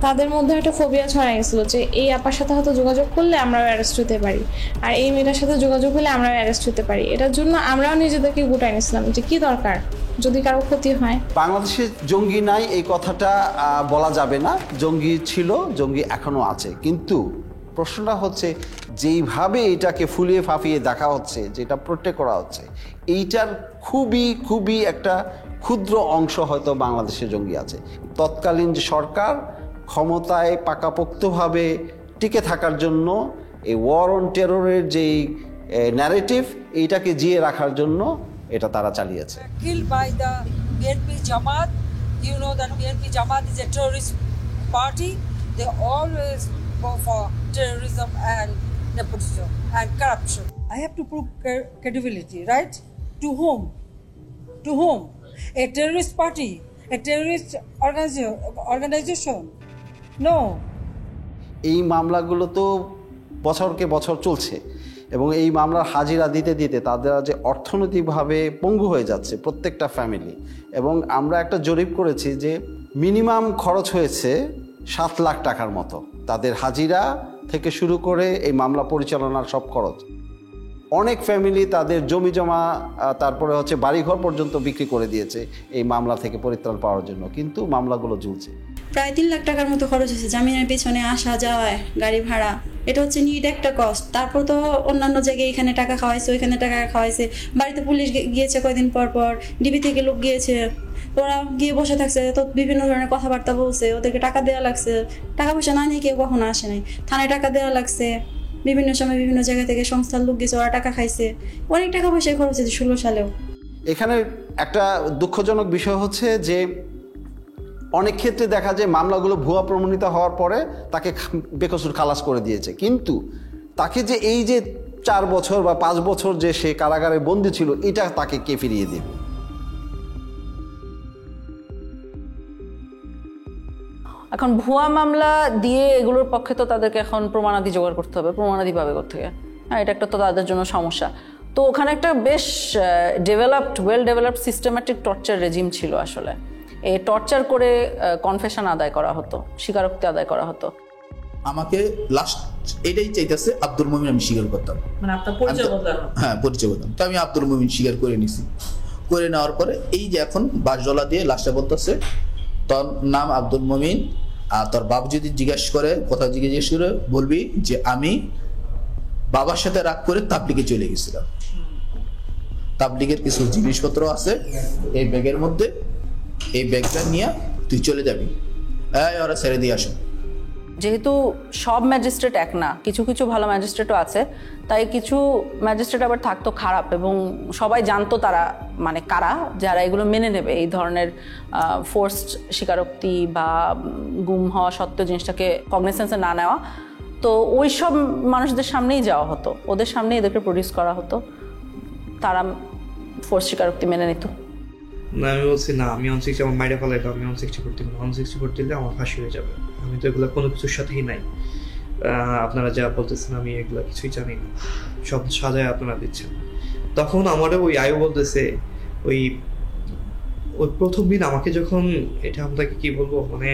তাদের মধ্যে একটা ফোবিয়া ছড়া গেছিল যে এই আপার সাথে হয়তো যোগাযোগ করলে আমরাও অ্যারেস্ট হতে পারি, আর এই মেয়েটার সাথে যোগাযোগ হলে আমরাও অ্যারেস্ট হতে পারি। এটার জন্য আমরাও নিজেদেরকে গুটাই নিয়েছিলাম যে কি দরকার যদি কারো ক্ষতি হয়।
বাংলাদেশে জঙ্গি নাই এই কথাটা বলা যাবে না, জঙ্গি ছিল, জঙ্গি এখনো আছে, কিন্তু প্রশ্নটা হচ্ছে যেইভাবে এটাকে ফুলিয়ে ফাঁপিয়ে দেখা হচ্ছে, যেটা প্রোটেক্ট করা হচ্ছে, এইটার খুবই একটা ক্ষুদ্র অংশ হয়তো বাংলাদেশে জঙ্গি আছে। তৎকালীন যে সরকার ক্ষমতায় পাকাপোক্তভাবে টিকে থাকার জন্য এই ওয়ার অন টেররের যেই ন্যারেটিভ, এইটাকে জিয়ে রাখার জন্য এটা তারা চালিয়েছে।
Killed by the BNP Jamaat, you know that BNP Jamaat is a terrorist party. They always go for terrorism and nepotism and corruption. I have to prove credibility, right? To whom? To whom? A terrorist party? A terrorist organization? No.
এই মামলাগুলো তো বছরকে বছর চলছে, এবং এই মামলার হাজিরা দিতে দিতে তাদের যে অর্থনৈতিকভাবে পঙ্গু হয়ে যাচ্ছে প্রত্যেকটা ফ্যামিলি। এবং আমরা একটা জরিপ করেছি যে মিনিমাম খরচ হয়েছে 7 লাখ টাকার মতো, তাদের হাজিরা থেকে শুরু করে এই মামলা পরিচালনার সব খরচ। অনেক ফ্যামিলি তাদের জমি জমা, তারপরে হচ্ছে বাড়িঘর পর্যন্ত বিক্রি করে দিয়েছে এই মামলা থেকে পরিত্রাণ পাওয়ার জন্য, কিন্তু মামলাগুলো ঝুলছে।
প্রায় 3 লাখ টাকার মতো খরচ হয়েছে জামিনের পিছনে, আসা যাওয়ায়, গাড়ি ভাড়া, এটা হচ্ছে নিট একটা কস্ট। তারপর তো অন্যান্য জায়গায় এখানে টাকা খাওয়াইছে, ওইখানে টাকা খাওয়াইছে, বাড়িতে পুলিশ গিয়েছে কয়দিন পর পর, ডিবি থেকে লোক গিয়েছে, ওরা গিয়ে বসে থাকছে, তো বিভিন্ন ধরনের কথাবার্তা বলছে, ওদেরকে টাকা দেওয়া লাগছে, টাকা পয়সা না নিয়ে কেউ কখনো আসে নাই, থানায় টাকা দেওয়া লাগছে, বিভিন্ন সময় বিভিন্ন জায়গা থেকে সংস্থার লোক গেছে, ওরা টাকা খাইছে, অনেক টাকা পয়সা খরচ হয়েছে 16 সালেও।
এখানে একটা দুঃখজনক বিষয় হচ্ছে যে অনেক ক্ষেত্রে দেখা যায় মামলাগুলো ভুয়া প্রমাণিত হওয়ার পরে তাকে বেকসুর খালাস করে দিয়েছে, কিন্তু তাকে যে এই যে 4 বছর বা 5 বছর যে সে কারাগারে বন্দী ছিল, এটা তাকে কে ফিরিয়ে দেবে?
এখন ভুয়া মামলা দিয়ে এগুলোর পক্ষে তো তাদেরকে এখন প্রমাণাদি জোগাড় করতে হবে, প্রমাণাদি পাবে কোত্থেকে? হ্যাঁ, এটা একটা তো তাদের জন্য সমস্যা। তো ওখানে একটা বেশ well developed systematic torture regime ছিল আসলে। এই টর্চার করে কনফেশন আদায় করা হতো, স্বীকারোক্তি আদায় করা হতো।
আমাকে লাস্ট এটাই চাইতেছে আব্দুল মুমিন আমি স্বীকার করতাম,
মানে আপনার পরিচয় বদলানো।
হ্যাঁ, পরিচয় বদলাম। তো আমি আব্দুল মুমিন স্বীকার করে নিছি। করে নেওয়ার পরে এই যে এখন বাসজলা দিয়ে লাস্টে বলতেছে তোর নাম আব্দুল মুমিন, আর তোর বাপ যদি জিজ্ঞাসা করে, কথা জিজ্ঞেস করে বলবি যে আমি বাবার সাথে রাগ করে তাবলিগে চলে গেছিলাম, তাবলিগের কিছু জিনিসপত্র আছে এই ব্যাগের মধ্যে, এই ব্যাগটা নিয়ে তুই চলে যাবি, ওরা ছেড়ে দিয়ে আসো।
যেহেতু সব ম্যাজিস্ট্রেট এক না, কিছু কিছু ভালো ম্যাজিস্ট্রেটও আছে, তাই কিছু ম্যাজিস্ট্রেট আবার থাকতো খারাপ, এবং সবাই জানতো তারা মানে কারা, যারা এগুলো মেনে নেবে, এই ধরনের ফোর্সড স্বীকারোক্তি বা গুম হওয়া সত্ত্বেও জিনিসটাকে কগনিসেন্সে না নেওয়া। তো ওই সব মানুষদের সামনেই যাওয়া হতো, ওদের সামনেই এদেরকে প্রডিউস করা হতো, তারা ফোর্স স্বীকারোক্তি মেনে নিত।
না, আমি বলছি না, আমি 160 আমার মাইরে ফেলাইতো, আমি 160 করতে 160 করতে দিলে আমার ফাঁসি হয়ে যাবে, আমি তো এগুলো কোনো কিছুর সাথেই নাই। আপনারা যা বলতেছেন আমি এগুলো কিছুই জানি না, সব সাজায় আপনারা দিচ্ছেন। তখন আমারও ওই আয়ু বলতেছে, ওই প্রথম দিন আমাকে যখন, এটা আপনাকে কি বলবো, মানে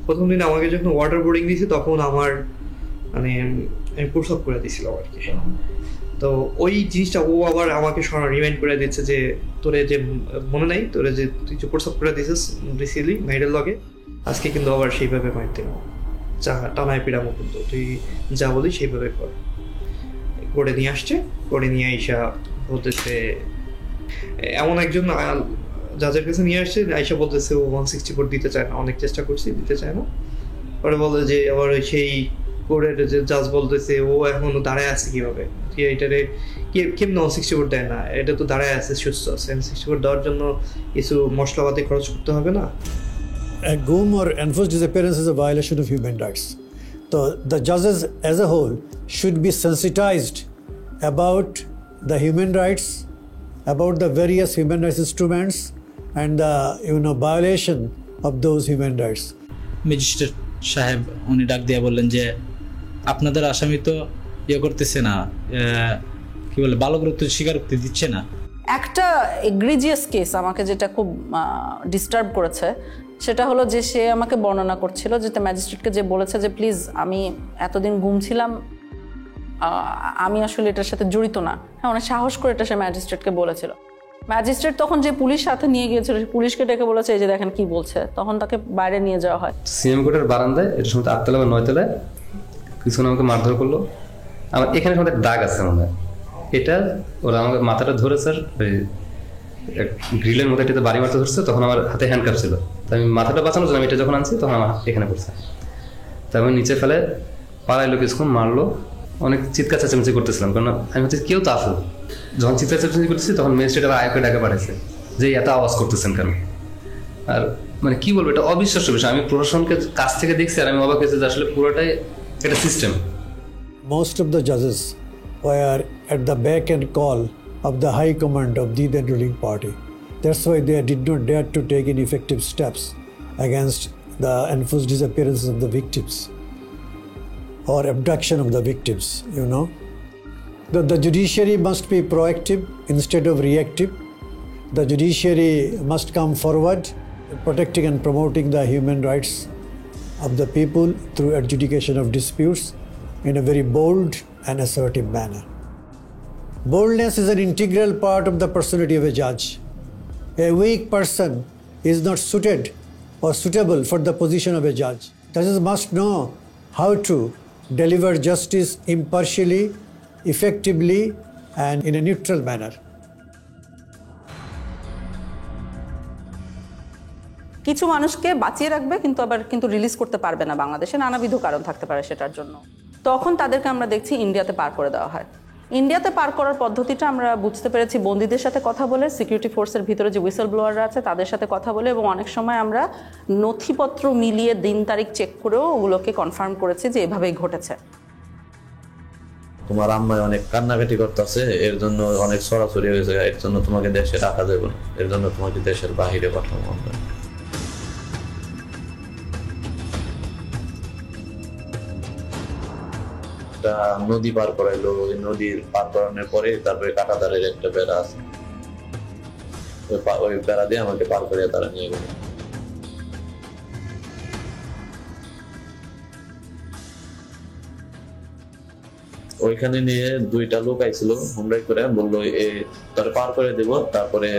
প্রথম দিন আমাকে যখন ওয়াটার বোর্ডিং দিয়েছে, তখন আমার মানে আমি প্রসব করে দিয়েছিলাম আর কি। তো ওই জিনিসটা ও আবার আমাকে রিমাইন্ড করে দিচ্ছে যে তোরে যে মনে নাই তোরে যে তুই যে প্রস্তাব করে দিছিস রিসিলি মেয়েদের লগে আজকে কিন্তু আবার সেইভাবে মারতে টানায় পিড়ামো, কিন্তু তুই যা বলি সেইভাবে কর। করে নিয়ে আসছে, করে নিয়ে আইসা বলতেছে এমন একজন জাজের কাছে নিয়ে আসছে, আইসা বলতেছে ও 164 দিতে চায় না, অনেক চেষ্টা করছি দিতে চায় না। পরে বলে যে আবার সেই কোর্টের যে জাজ বলতেছে ও এখনো দাঁড়ায় আছে কিভাবে, এটারে কেমন 164 দেয় না, এটা তো দাঁড়ায় আছে সুস্থ আছে, 164 দেওয়ার জন্য কিছু মশলাপাতি খরচ করতে হবে না।
A GUM or enforced disappearance is a violation of human rights. So the judges as a whole should be sensitized about the human rights, about the various human rights instruments and the violation of those human rights.
Magistrate সাহেব উনি ডাক দিয়ে বললেন যে আপনাদের আসামি তো করতেছে না, কি বলে বালকরূপ স্বীকারোক্তি দিচ্ছে না।
একটা এগ্রিজিয়াস কেস আমাকে যেটা খুব ডিস্টার্ব করেছে সেটা হলো যে সে আমাকে বর্ণনা করছিল যেটা ম্যাজিস্ট্রেটকে যে বলেছে যে প্লিজ আমি এতদিন ঘুমছিলাম, আমি আসলে এটার সাথে জড়িত না। হ্যাঁ, অনেক সাহস করে এটা সে ম্যাজিস্ট্রেটকে বলেছিল। ম্যাজিস্ট্রেট তখন যে পুলিশ সাথে নিয়ে গিয়েছিল পুলিশকে ডেকে বলেছে এই যে দেখেন কি বলছে, তখন তাকে বাইরে নিয়ে যাওয়া হয়।
সিএম কোর্টের বারান্দায় এটা সময় 8 বা 9 তলায় কিছুক্ষণ আমাকে মারধর করলো। আমার এখানে সময় দাগ আছে মনে হয়, এটা ওরা আমাকে মাথাটা ধরে স্যার গ্রিলের মধ্যে এটাতে বাড়ি মারতে ধরছে, তখন আমার হাতে হ্যান্ডকাপ ছিল, তো আমি মাথাটা বাঁচানোর জন্য আমি এটা যখন আনছি তখন আমার এখানে পড়ছে, তাই আমি নিচে ফেলে পাড়াইলো, কিছুক্ষণ মারলো, অনেক চিৎকার চেঁচামেচি করতেছিলাম, কারণ আমি হচ্ছে কেউ তো আসলো। যখন চিৎকার চেঁচামেচি করতেছি তখন ম্যাজিস্ট্রেট আবার আয়োকে ডাকে পাঠাইছে যে এত আওয়াজ করতেছেন কেন। আর মানে কি বলবো, এটা অবিশ্বাস্য বিষয়। আমি প্রশাসনকে কাছ থেকে দেখছি আর আমি অবাক হয়েছি যে আসলে পুরোটাই একটা system.
Most of the judges were at the beck and call of the high command of the then ruling party. That's why they did not dare to take any effective steps against the enforced disappearances of the victims or abduction of the victims, The judiciary must be proactive instead of reactive. The judiciary must come forward, protecting and promoting the human rights of the people through adjudication of disputes in a very bold and assertive manner. Boldness is an integral part of the personality of a judge. A weak person is not suited or suitable for the position of a judge. Judges must know how to deliver justice impartially, effectively, and in a neutral manner.
কিছু মানুষকে বাঁচিয়ে রাখবে কিন্তু রিলিজ করতে পারবে না বাংলাদেশে, নানাবিধ কারণ থাকতে পারে সেটার জন্য। তখন তাদেরকে আমরা দেখছি ইন্ডিয়াতে পার করে দেওয়া হয়। ইন্ডিয়াতে পার করার পদ্ধতিটা আমরা বুঝতে পেরেছি বন্দীদের সাথে কথা বলে, সিকিউরিটি ফোর্সের ভিতরে যে হুইসেল ব্লোয়াররা আছে তাদের সাথে কথা বলে, এবং অনেক সময় আমরা নথিপত্র মিলিয়ে দিন তারিখ চেক করেও ওগুলোকে কনফার্ম করেছি যে এভাবেই ঘটেছে।
তোমার আম্মায় অনেক কান্নাকাটি করতেছে, এর জন্য অনেক সরাসরি হয়েছে, এর জন্য তোমাকে দেশে রাখা যাবে না, এর জন্য তোমাকে দেশের বাহিরে পাঠাবো আমরা। নদী পার করাইলো, ওই নদীর পার করানোর পরে তারপরে কাঁটাতারের একটা বেড়া আছে, ওই বেড়া দিয়ে আমাকে পার করিয়া তারা নিয়ে গেল। ওইখানে নিয়ে 2টা লোক আইছিল হুমরাই করে, বললো তোর পার করে দিব, তারপরে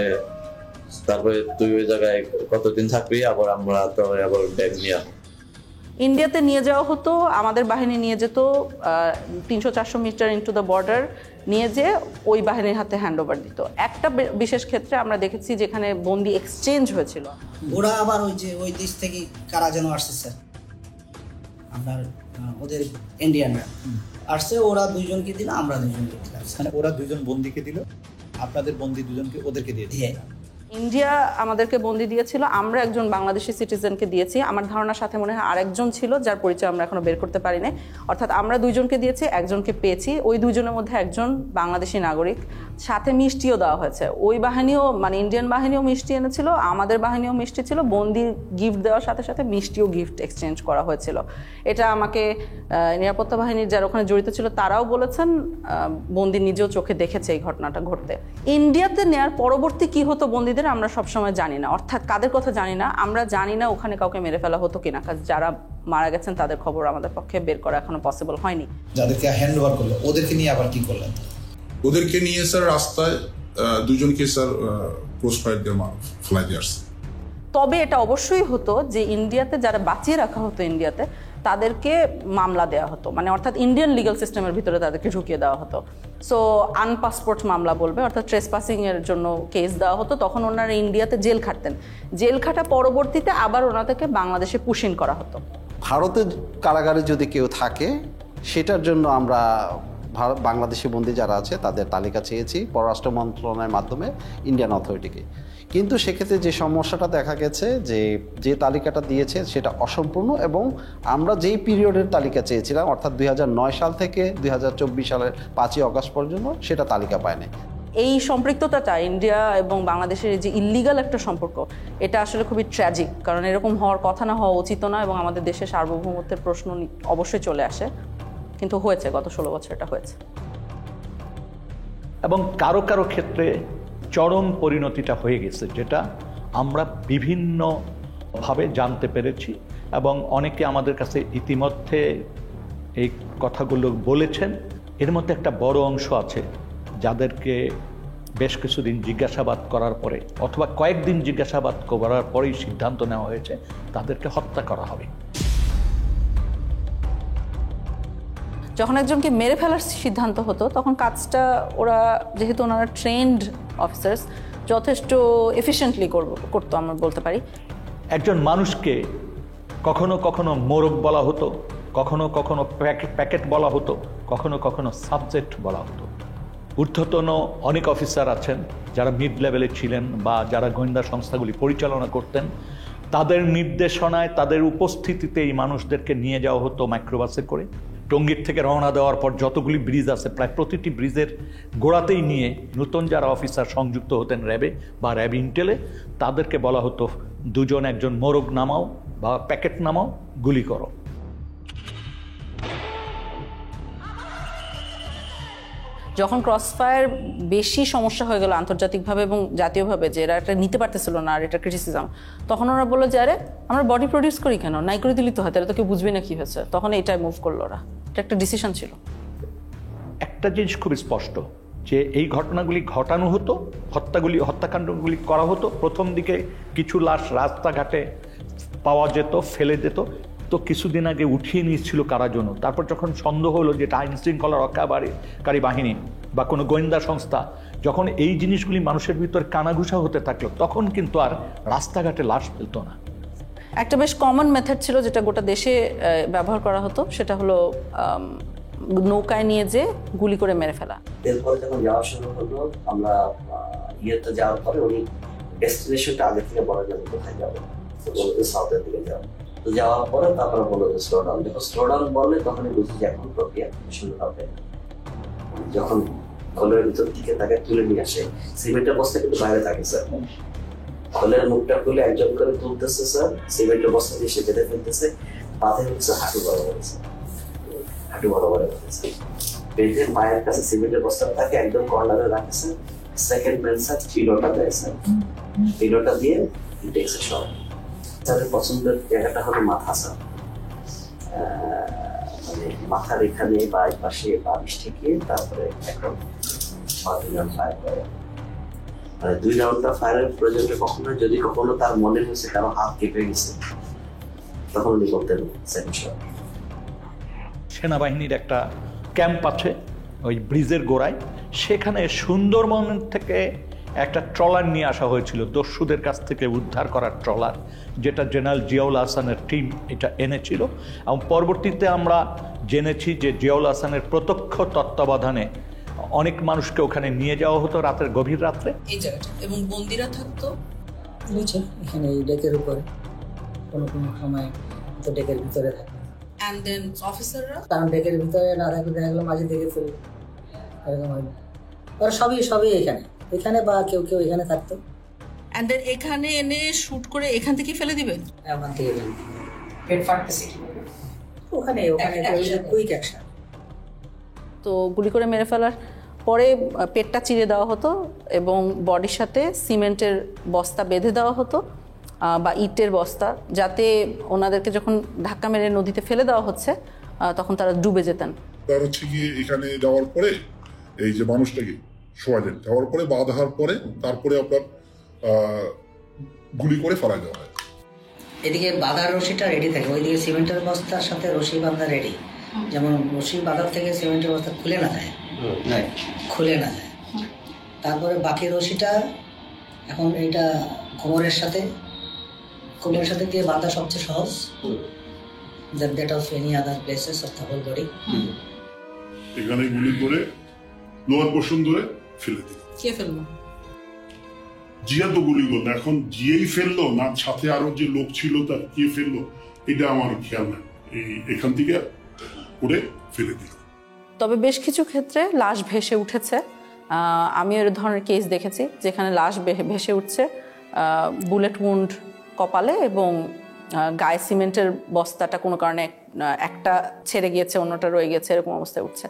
তুই ওই জায়গায় কতদিন থাকবি, আবার আমরা তো আবার ব্যাগ নিয়ে
ইন্ডিয়াতে নিয়ে যাওয়া হতো। আমাদের বাহিনী নিয়ে যেত 300-400 মিটার ইনটু দ্য বর্ডার, নিয়ে যেয়ে ওই বাহিনীর হাতে হ্যান্ড ওভার দিত। একটা বিশেষ ক্ষেত্রে আমরা দেখেছি যেখানে বন্দি এক্সচেঞ্জ হয়েছিল।
ওরা আবার ওই দেশ থেকে কারা যেন আসছে স্যার, আপনার ওদের ইন্ডিয়ানরা আসছে, ওরা 2জনকে দিল, আমরা 2জনকে দিলাম।
মানে ওরা 2জন বন্দিকে দিল, আপনাদের বন্দি 2জনকে ওদেরকে দিয়ে দিল।
ইন্ডিয়া আমাদেরকে বন্দি দিয়েছিল, আমরা একজন বাংলাদেশি সিটিজেনকে দিয়েছি। আমার ধারণার সাথে মনে হয় আরেকজন ছিল যার পরিচয় আমরা এখনো বের করতে পারি না। অর্থাৎ আমরা 2জনকে দিয়েছি, একজনকে পেয়েছি। ওই 2জনের মধ্যে একজন বাংলাদেশি নাগরিক, সাথে মিষ্টিও দেওয়া হয়েছে। ওই বাহিনীও মানে ইন্ডিয়ান বাহিনীও মিষ্টি এনেছিল, আমাদের বাহিনীও মিষ্টি ছিল। বন্দি গিফট দেওয়ার সাথে সাথে মিষ্টিও গিফট এক্সচেঞ্জ করা হয়েছিল। এটা আমাকে নিরাপত্তা বাহিনীর যারা ওখানে জড়িত ছিল তারাও বলেছেন, বন্দি নিজেও চোখে দেখেছে এই ঘটনাটা ঘটতে। ইন্ডিয়াতে নেয়ার পরবর্তী কি হতো বন্দিদের আমরা সবসময় জানি না, অর্থাৎ কাদের কথা জানি না, আমরা জানি না ওখানে কাউকে মেরে ফেলা হতো কিনা, যারা মারা গেছেন তাদের খবর আমাদের পক্ষে বের করা এখনো পসিবল হয়নি।
যাদেরকে হ্যান্ড ওভার করলো ওদেরকে নিয়ে আবার কি করলেন?
ওদেরকে নিয়ে স্যার রাস্তায় দুজনকে স্যার ক্রস ফায়ার দিয়ে ফেলাই দিয়ে আসছে।
তবে এটা অবশ্যই হতো যে ইন্ডিয়াতে যারা বাঁচিয়ে রাখা হতো ইন্ডিয়াতে তাদেরকে মামলা দেওয়া হতো, মানে অর্থাৎ ইন্ডিয়ান লিগ্যাল সিস্টেমের ভিতরে তাদেরকে ঢুকিয়ে দেওয়া হতো। সো আনপাসপোর্ট মামলা বলবে, অর্থাৎ ট্রেসপাসিংয়ের জন্য কেস দেওয়া হতো। তখন ওনারা ইন্ডিয়াতে জেল খাটতেন, জেল খাটা পরবর্তীতে আবার ওনাদেরকে বাংলাদেশে পুশিন করা হতো।
ভারতের কারাগারে যদি কেউ থাকে সেটার জন্য আমরা বাংলাদেশি বন্দী যারা আছে তাদের তালিকা চেয়েছি পররাষ্ট্র মন্ত্রণালয়ের মাধ্যমে ইন্ডিয়ান অথরিটিকে। কিন্তু সেক্ষেত্রে যে সমস্যাটা দেখা গেছে যে তালিকাটা দিয়েছে সেটা অসম্পূর্ণ, এবং আমরা যেই পিরিয়ডের তালিকা চেয়েছিলাম অর্থাৎ 2009 সাল থেকে 2024 সালের 5ই অগস্ট পর্যন্ত সেটা তালিকা পায়নি।
এই সম্পৃক্ততাটা ইন্ডিয়া এবং বাংলাদেশের যে ইল্লিগাল একটা সম্পর্ক, এটা আসলে খুবই ট্র্যাজিক, কারণ এরকম হওয়ার কথা না, হওয়া উচিত না, এবং আমাদের দেশের সার্বভৌমত্বের প্রশ্ন অবশ্যই চলে আসে। কিন্তু হয়েছে, গত 16 বছর এটা হয়েছে।
এবং কারো কারো ক্ষেত্রে চরম পরিণতিটা হয়ে গেছে, যেটা আমরা বিভিন্নভাবে জানতে পেরেছি, এবং অনেকে আমাদের কাছে ইতিমধ্যে এই কথাগুলো বলেছেন। এর মধ্যে একটা বড় অংশ আছে যাদেরকে বেশ কিছুদিন জিজ্ঞাসাবাদ করার পরে অথবা কয়েকদিন জিজ্ঞাসাবাদ করার পরেই সিদ্ধান্ত নেওয়া হয়েছে তাদেরকে হত্যা করা হবে।
যখন একজনকে মেরে ফেলার সিদ্ধান্ত হতো তখন কাজটা ওরা, যেহেতু ওনারা ট্রেন্ড অফিসার্স, যথেষ্ট এফিশিয়েন্টলি করতো আমরা বলতে পারি।
একজন মানুষকে কখনো কখনো মোরগ বলা হতো, কখনো কখনো প্যাকেট বলা হতো, কখনো কখনো সাবজেক্ট বলা হতো। ঊর্ধ্বতন অনেক অফিসার আছেন যারা মিড লেভেলে ছিলেন বা যারা গোয়েন্দা সংস্থাগুলি পরিচালনা করতেন, তাদের নির্দেশনায় তাদের উপস্থিতিতে এই মানুষদেরকে নিয়ে যাওয়া হতো মাইক্রোবাসে করে। টঙ্গীর থেকে রওনা দেওয়ার পর যতগুলি ব্রিজ আছে প্রায় প্রতিটি ব্রিজের গোড়াতেই নিয়ে নতুন যারা অফিসার সংযুক্ত হতেন র্যাবে বা র্যাব ইন্টেলে, তাদেরকে বলা হতো দুজন একজন মোরগ নামাও বা প্যাকেট নামাও, গুলি করো।
যখন ক্রসফায়ার বেশি সমস্যা হয়ে গেল আন্তর্জাতিকভাবে এবং জাতীয়ভাবে, যে এরা এটা নিতে পারতেছিল না আর এটা ক্রিটিসিজম, তখন ওরা বললো যে আরে আমরা বডি প্রডিউস করি কেন, নাই করে দিলি তো হয়, তাহলে তো কেউ বুঝবে না কি হয়েছে। তখন এটাই মুভ করলো ওরা, এটা একটা ডিসিশন ছিল।
একটা জিনিস খুব স্পষ্ট যে এই ঘটনাগুলি ঘটানো হতো, হত্যাকাণ্ডগুলি করা হতো। প্রথম দিকে কিছু লাশ রাস্তাঘাটে পাওয়া যেত, ফেলে যেত, তো কিছুদিন আগে উঠিয়ে নিয়েছিল কারা জন্য। তারপর যখন সন্দেহ হলো যে এটা আইন শৃঙ্খলা রক্ষাকারী বাহিনী বা কোনো গোয়েন্দা সংস্থা, যখন এই জিনিসগুলি মানুষের ভিতর কানাঘুষা হতে থাকলো, তখন কিন্তু আর রাস্তাঘাটে লাশ ফেলতো না।
একটা বেশ কমন মেথড ছিল যেটা গোটা দেশে ব্যবহার করা হতো, সেটা হলো নৌকায় নিয়ে যে গুলি করে মেরে ফেলা।
এরপরে যখন যাওয়া শুরু হলো, আমরা ইয়েতে যাওয়ার পরে উনি ডেস্টিনেশনটা আগে থেকে বলা যাবে কোথায় যাবো, তো বলতে সাউথের দিকে যাবো। তো যাওয়ার পরে তারপরে বললো যে স্লো ডাউন। যখন স্লো ডাউন বললে তখনই বুঝি যে এখন প্রক্রিয়া শুরু হবে। যখন খোলের ভিতর দিকে তাকে তুলে নিয়ে আসে, সিমেন্টের বস্তা কিন্তু বাইরে থাকে স্যার, খোলের মুখটা খুলে একজন করে তুলতেছে স্যার, সিমেন্টের বস্তা দিয়ে সে বেঁধে ফেলতেছে, পাথে হচ্ছে হাঁটু বরাবর, হাঁটু বরাবর বেঁধে পায়ের কাছে সিমেন্টের বস্তা তাকে একদম কর্নারে রাখছে। সেকেন্ড ম্যান স্যার চিলোটা দেয় স্যার, চিলোটা দিয়ে ইন্টেক্সে সব। স্যারের পছন্দের জায়গাটা হলো মাথা স্যার, মানে মাথার এখানে বা এই পাশে বালিশ ঠেকিয়ে তারপরে এখন 2 রাউন্ড ফায়ার করে। মানে 2 রাউন্ডটা ফায়ারের প্রয়োজনে যদি কখনো তার মনে হয়েছে কারো হাত কেঁপে গেছে, তখন উনি বলতেন সেকেন্ড শট।
সেনাবাহিনীর একটা ক্যাম্প আছে ওই ব্রিজের গোড়ায়, সেখানে সুন্দরবন থেকে একটা ট্রলার নিয়ে আসা হয়েছিল, দস্যুদের কাছ থেকে উদ্ধার করার ট্রলার, যেটা জেনারেল জিয়াউল হাসানের টিম এটা এনেছিল। এবং পরবর্তীতে আমরা জেনেছি যে জিয়াউল হাসানের প্রত্যক্ষ তত্ত্বাবধানে অনেক মানুষকে ওখানে নিয়ে যাওয়া হতো রাতের গভীর রাত্রে।
এই জায়গাটা এবং বন্দিরা থাকতো নিচে এখানে এই ডেকের উপরে, কোনো কোনো সময় তো ডেকের ভিতরে থাকে।
অ্যান্ড দেন অফিসাররা,
কারণ ডেকের ভিতরে না থাকলে দেখা গেলো মাঝে থেকে ফেলে এরকম হয়। ওরা সবই এখানে বা কেউ এখানে থাকতো।
অ্যান্ড দেন এখানে এনে শুট করে এখান থেকে ফেলে দিবেন,
ওখান থেকে পেট ফাটতেছে ওখানে কুইক অ্যাকশন।
তো গুলি করে মেরে ফেলার পরে পেটটা চিরে দেওয়া হতো এবং বডির সাথে সিমেন্টের বস্তা বেঁধে দেওয়া হতো বা ইটের বস্তা, যাতে ওনাদেরকে যখন ধাক্কা মেরে নদীতে ফেলে দেওয়া হচ্ছে তখন তারা ডুবে যেতেন।
তার হচ্ছে গিয়ে এখানে যাওয়ার পরে এই যে মানুষটাকে শোয়া দেন, যাওয়ার পরে বাঁধার পরে তারপরে আপনার গুলি করে ফেলা দেওয়া হয়।
এদিকে বাঁধার রশিটা রেডি থাকে, ওইদিকে সিমেন্টের বস্তার সাথে রশি বাঁধা রেডি, যেমন রশি বাঁধার থেকে সিমেন্টের বস্তা খুলে না যায়, তারপরে বাকি রশিটা এখন এইটা কোমরের সাথে দিয়ে বাঁধা সবচেয়ে সহজ, that of any other places of the whole body.
এখানে গুলি করে লোয়ার পোর্শন ধরে ফেলে দিল।
কে ফেললো?
জিয়া তো গুলি করলো, এখন জিয়েই ফেললো না সাথে আরো যে লোক ছিল তার কে ফেললো এটা আমার খেয়াল নাই, এখান থেকে করে ফেলে দিল।
তবে বেশ কিছু ক্ষেত্রে লাশ ভেসে উঠেছে, আমি এর ধরনের কেস দেখেছি যেখানে লাশ ভেসে উঠছে বুলেট উন্ড কপালে এবং গায়ে সিমেন্টের বস্তাটা কোনো কারণে একটা ছেড়ে গিয়েছে, অন্যটা রয়ে গেছে, এরকম অবস্থায় উঠছে।